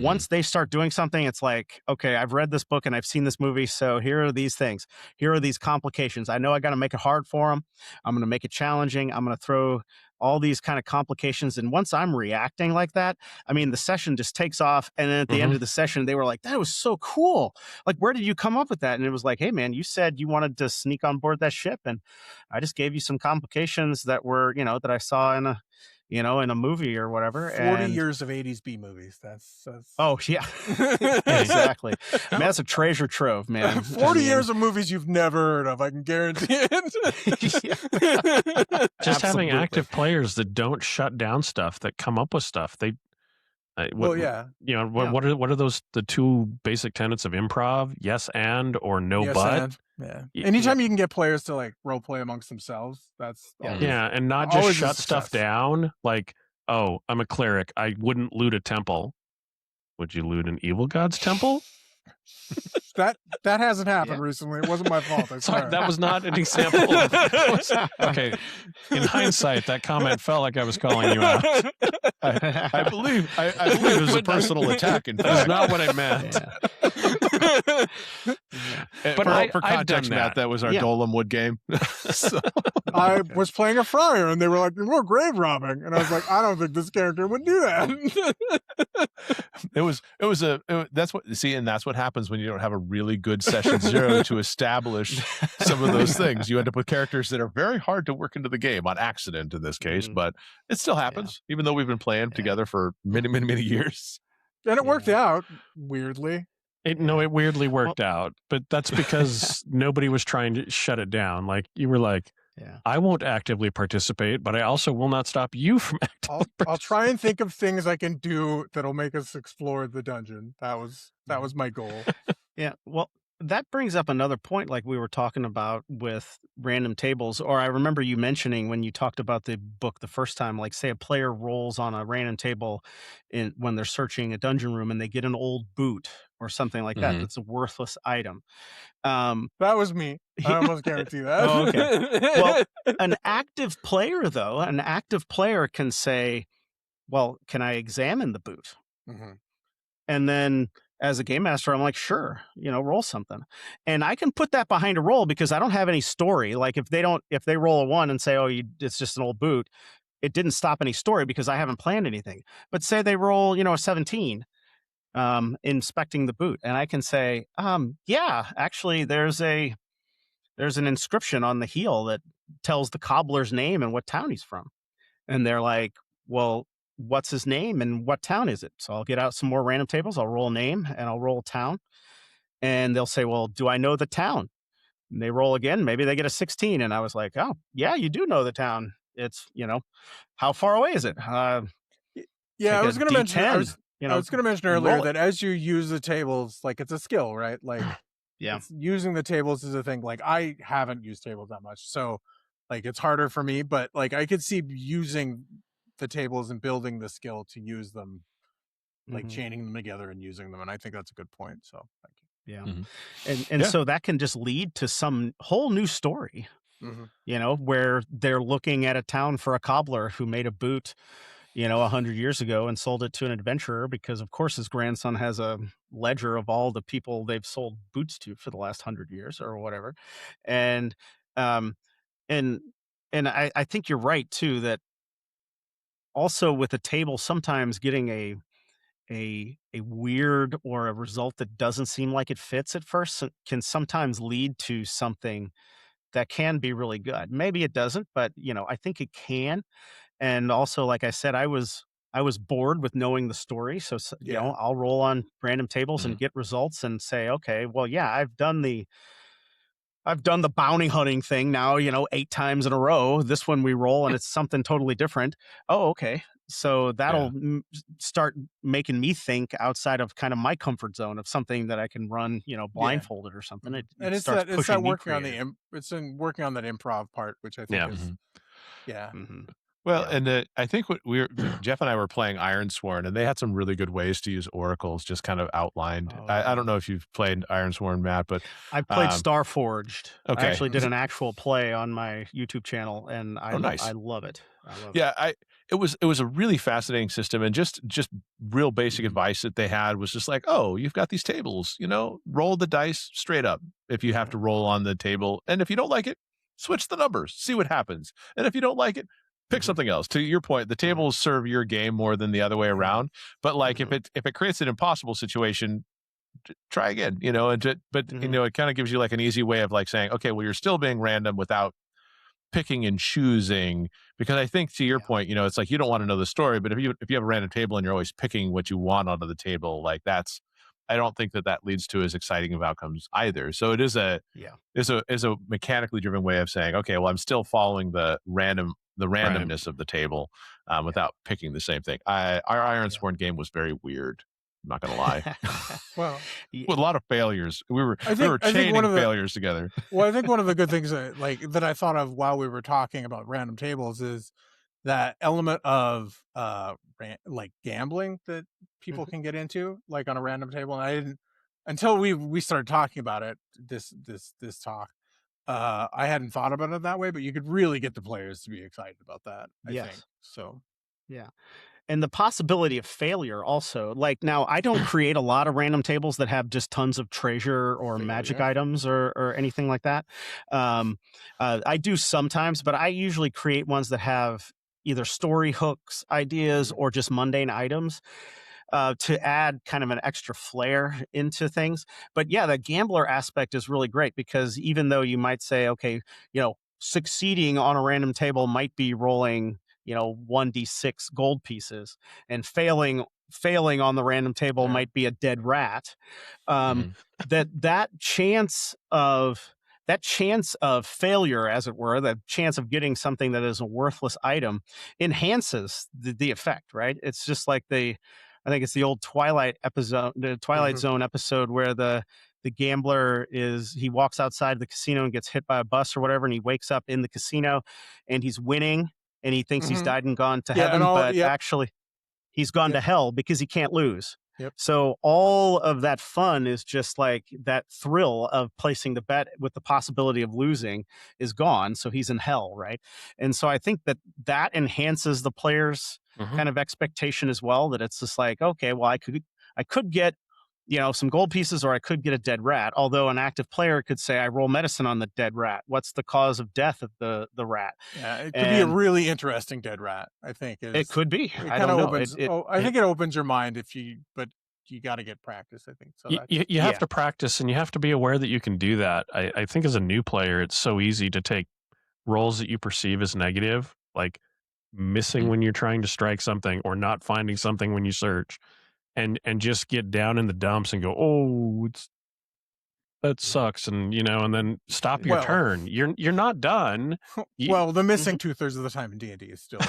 Once they start doing something, it's like, okay, I've read this book and I've seen this movie. So here are these things. Here are these complications. I know I got to make it hard for them. I'm going to make it challenging. I'm going to throw all these kind of complications. And once I'm reacting like that, I mean, the session just takes off. And then at the end of the session, they were like, that was so cool. Like, where did you come up with that? And it was like, hey, man, you said you wanted to sneak on board that ship. And I just gave you some complications that were, that I saw in a movie or whatever. 40 years of 80s B movies. That's Oh, yeah. Exactly. I mean, that's a treasure trove, man. 40 years of movies you've never heard of, I can guarantee it. Just having active players that don't shut down stuff, that come up with stuff. What are the two basic tenets of improv? Yes and, or no yes, but. And. Yeah. Anytime you can get players to like role play amongst themselves, that's and not just shut stuff down. Like, oh, I'm a cleric. I wouldn't loot a temple. Would you loot an evil god's temple? That hasn't happened recently. It wasn't my fault. Sorry, that was not an example. Okay, in hindsight, that comment felt like I was calling you out. I believe it was a personal attack. In fact, that's not what I meant. But for context, Matt, that was our Dolemwood game. So. I was playing a friar, and they were like, "We're grave robbing," and I was like, "I don't think this character would do that." That's what happens when you don't have a really good session zero to establish some of those things. You end up with characters that are very hard to work into the game on accident in this case, but it still happens, even though we've been playing together for many, many, many years. And it worked out weirdly. It weirdly worked out, but that's because nobody was trying to shut it down. Like you were like, I won't actively participate, but I also will not stop you from actively I'll try and think of things I can do that'll make us explore the dungeon. That was my goal. Yeah. Well, that brings up another point like we were talking about with random tables, or I remember you mentioning when you talked about the book the first time, like say a player rolls on a random table when they're searching a dungeon room and they get an old boot or something like that. That's a worthless item. That was me. I almost guarantee that. Oh, okay. Well, an active player can say, well, can I examine the boot? And then as a game master, I'm like, sure, roll something. And I can put that behind a roll because I don't have any story. Like if they roll a 1 and say, oh, it's just an old boot, it didn't stop any story because I haven't planned anything. But say they roll, a 17, inspecting the boot. And I can say, actually there's an inscription on the heel that tells the cobbler's name and what town he's from. And they're like, well, what's his name and what town is it? So I'll get out some more random tables. I'll roll a name and I'll roll a town. And they'll say, well, do I know the town? And they roll again. Maybe they get a 16. And I was like, oh, yeah, you do know the town. It's, how far away is it? Yeah, I Take was a going to mention. I D10, was going to mention and earlier roll it. that as you use the tables, like it's a skill, right? Like, Yeah. it's using the tables is a thing. Like I haven't used tables that much, so like it's harder for me. But like I could see using the tables and building the skill to use them, like Mhm. chaining them together and using them. And I think that's a good point. So thank you. Yeah. Mhm. And Yeah. so that can just lead to some whole new story, Mhm. where they're looking at a town for a cobbler who made a boot, 100 years ago and sold it to an adventurer because, of course, his grandson has a ledger of all the people they've sold boots to for the last 100 years or whatever. And, um, and, and I think you're right too, that also with a table, sometimes getting a weird or a result that doesn't seem like it fits at first can sometimes lead to something that can be really good. Maybe it doesn't, but I think it can. And also, like I said, I was bored with knowing the story, so Yeah. I'll roll on random tables and Mhm. get results and say, okay, well, yeah, I've done the bounty hunting thing now, 8 times in a row. This one we roll and it's something totally different. Oh, okay. So that'll start making me think outside of kind of my comfort zone of something that I can run, Yeah. blindfolded or something. Mhm. It And it's starts that pushing me working on creative. it's in working on that improv part, which I think Yeah. is Mhm. yeah. Mhm. Well, Yeah. and I think what Jeff and I were playing Ironsworn, and they had some really good ways to use oracles, just kind of outlined. Oh, I don't yeah. know if you've played Ironsworn, Matt, but I've played Starforged. I okay. actually did an actual play on my YouTube channel, and Oh, I nice. love it. I love it. Yeah, it was a really fascinating system, and just real basic Mhm. advice that they had was just like, oh, you've got these tables, roll the dice straight up if you have to roll on the table, and if you don't like it, switch the numbers, see what happens, and if you don't like it, pick Mhm. something else. To your point, the Mhm. tables serve your game more than the other way Yeah. around. But like Mhm. if it creates an impossible situation, try again, but Mhm. it kind of gives you like an easy way of like saying, okay, well, you're still being random without picking and choosing, because I think to your Yeah. point, it's like you don't want to know the story, but if you have a random table and you're always picking what you want onto the table, like I don't think that leads to as exciting of outcomes either. So it Yeah. is a mechanically driven way of saying, okay, well, I'm still following the Right. randomness of the table Yeah. without picking the same thing. Our Yeah. Ironsworn game was very weird. I'm not gonna lie. Well, Ye- With a lot of failures. We were I think one chaining of the failures together. well, I think one of the good things that I thought of while we were talking about random tables is that element of like gambling that people Mhm. can get into, like on a random table. And I didn't until we started talking about it. This talk, I hadn't thought about it that way, but you could really get the players to be excited about that. I think Yes. so. Yeah. And the possibility of failure also. Like now, I don't create a lot of random tables that have just tons of treasure or magic Failure. items or anything like that. I do sometimes, but I usually create ones that have either story hooks, ideas, Mhm. or just mundane items to add kind of an extra flair into things. But yeah, the gambler aspect is really great because even though you might say, okay, succeeding on a random table might be rolling 1d6 gold pieces, and failing on the random table Yeah. might be a dead rat. um, Mhm. that chance of failure, as it were, the chance of getting something that is a worthless item enhances the effect, right? It's just like I think it's the old the Twilight Mhm. Zone episode where the gambler he walks outside the casino and gets hit by a bus or whatever, and he wakes up in the casino and he's winning and he thinks he's Mhm. died and gone to Yeah. And heaven, all. but Yep. actually he's gone Yep. to hell because he can't lose. Yep. So all of that fun is just like that thrill of placing the bet with the possibility of losing is gone. So he's in hell, right? And so I think that enhances the player's Mhm. kind of expectation as well. That it's just like, okay, well, I could get some gold pieces, or I could get a dead rat. Although an active player could say, I roll medicine on the dead rat. What's the cause of death of the rat? Yeah. It could be a And really interesting dead rat. I think it is could be. it I kind don't of know. opens. I think it opens your mind but you got to get practice. I think so. You, That's you you have Yeah. to practice and you have to be aware that you can do that. I think as a new player, it's so easy to take roles that you perceive as negative, like missing when you're trying to strike something or not finding something when you search, and just get down in the dumps and go, oh, that sucks, and and then stop your Well- turn. You're not done. Well, the missing 2/3 of the time in D&D is still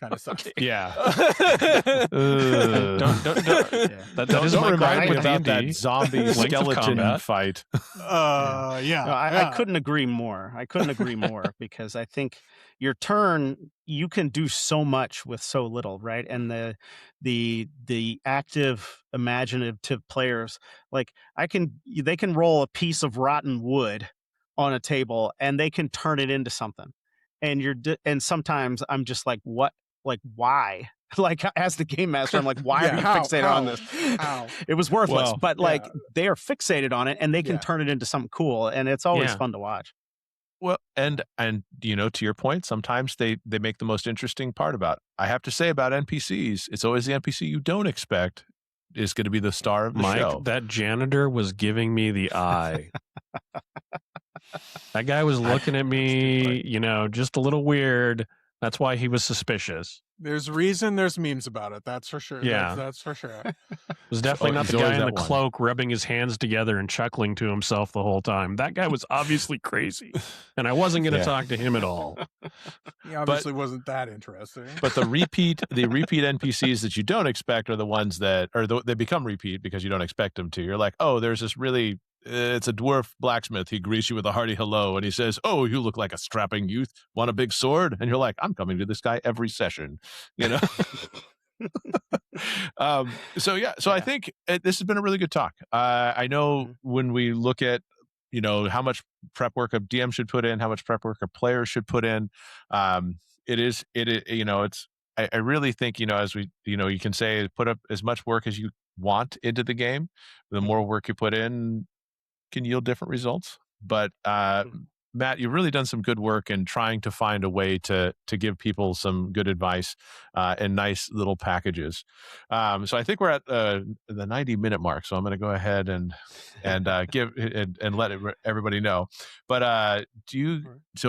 kind of sucks. Yeah. Don't That is don't my gripe remind me with about that D&D. zombie Length of skeleton combat. fight. Yeah. No, I couldn't agree more. I couldn't agree more because I think your turn, you can do so much with so little, right? And the active, imaginative players, like they can roll a piece of rotten wood on a table and they can turn it into something. And and sometimes I'm just like, what? Like, why? Like, as the game master, I'm like, why Yeah, are you how? fixated on this? How? It was worthless, Well, but like they are fixated on it and they can Yeah. turn it into something cool, and it's always Yeah. fun to watch. Well, and to your point, sometimes they make the most interesting part about it. I have to say about NPCs, it's always the NPC you don't expect is going to be the star of the Mike, show. that janitor was giving me the eye. That guy was looking at me, just a little weird. That's why he was suspicious. There's memes about it. That's for sure. Yeah. That's for sure. It was definitely not he's the guy always in the that one. cloak rubbing his hands together and chuckling to himself the whole time. That guy was obviously crazy, and I wasn't going to Yeah. talk to him at all. He obviously wasn't that interesting. But the repeat NPCs that you don't expect are the ones that they become repeat because you don't expect them to. You're like, oh, there's this really it's a dwarf blacksmith. He greets you with a hearty hello, and he says, "Oh, you look like a strapping youth. Want a big sword?" And you're like, "I'm coming to this guy every session." So I think this has been a really good talk. I know when we look at how much prep work a DM should put in, how much prep work a player should put in. I really think as we you can say put up as much work as you want into the game. The more work you put in can yield different results. But Matt, you've really done some good work in trying to find a way to give people some good advice and nice little packages. So I think we're at the 90-minute mark. So I'm going to go ahead and give and let everybody know. But is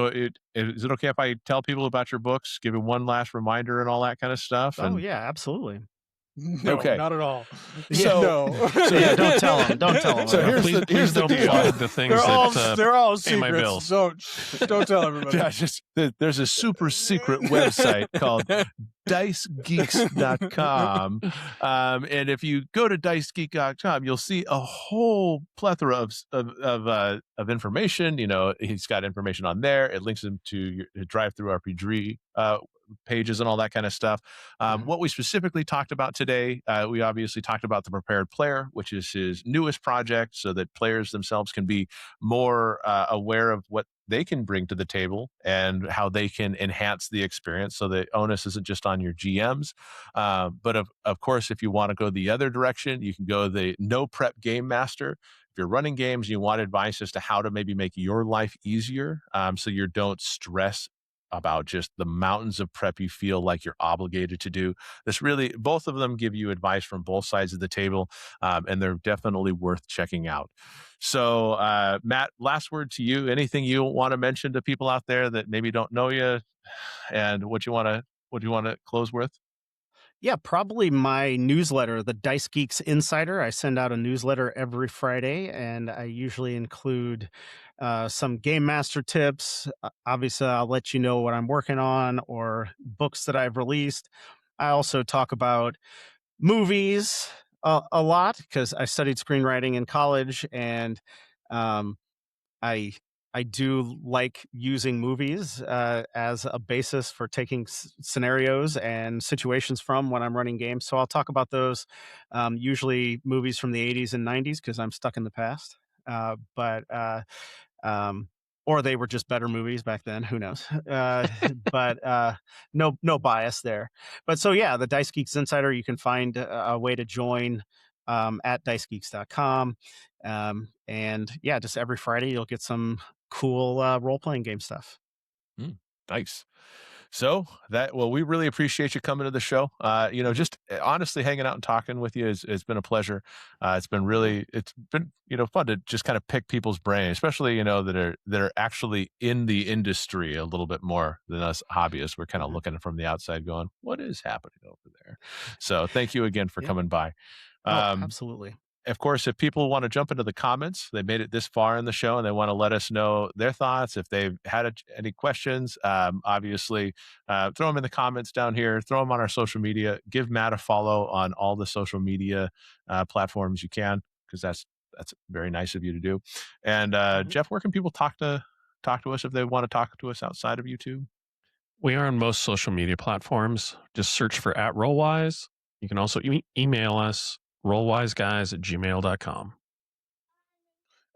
it okay if I tell people about your books, give them one last reminder and all that kind of stuff? Oh yeah, absolutely. No, Okay. not at all. So- no. So yeah, don't tell them. Don't tell them. So here's the don't deal. plug the things They're all pay my secrets. bills. Don't tell everybody. There's a super secret website called dicegeeks.com. And if you go to dicegeek.com, you'll see a whole plethora of information. He's got information on there. It links him to your drive-through RPG pages and all that kind of stuff. What we specifically talked about today, we obviously talked about the Prepared Player, which is his newest project, so that players themselves can be more aware of what they can bring to the table and how they can enhance the experience, so the onus isn't just on your GMs. But of course, if you want to go the other direction, you can go the No Prep Game Master. If you're running games and you want advice as to how to maybe make your life easier, so you don't stress about just the mountains of prep you feel like you're obligated to do. Both of them give you advice from both sides of the table, and they're definitely worth checking out. So, Matt, last word to you. Anything you want to mention to people out there that maybe don't know you, and what you want to close with? Yeah, probably my newsletter, the Dice Geeks Insider. I send out a newsletter every Friday, and I usually include some game master tips. Obviously, I'll let you know what I'm working on or books that I've released. I also talk about movies a lot because I studied screenwriting in college, and I I do like using movies as a basis for taking scenarios and situations from when I'm running games. So I'll talk about those, usually movies from the 80s and 90s because I'm stuck in the past. But or they were just better movies back then. Who knows? But no bias there. But so yeah, the Dice Geeks Insider. You can find a way to join at dicegeeks.com. And yeah, just every Friday you'll get some cool role-playing game stuff. Nice. So we really appreciate you coming to the show. Just honestly hanging out and talking with you has been a pleasure. It's been fun to just kind of pick people's brain, especially, that are actually in the industry a little bit more than us hobbyists. We're kind of looking from the outside going, what is happening over there? So thank you again for coming by. Absolutely. Of course, if people want to jump into the comments, they made it this far in the show and they want to let us know their thoughts. If they've had any questions, obviously, throw them in the comments down here. Throw them on our social media. Give Matt a follow on all the social media platforms you can, because that's very nice of you to do. And Jeff, where can people talk to us if they want to talk to us outside of YouTube? We are on most social media platforms. Just search for @Rollwise. You can also email us, rollwiseguys@gmail.com.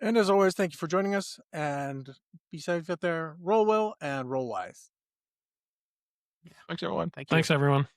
And as always, thank you for joining us, and be safe out there. Roll well and roll wise. Thanks, everyone. Thank you. Thanks, everyone.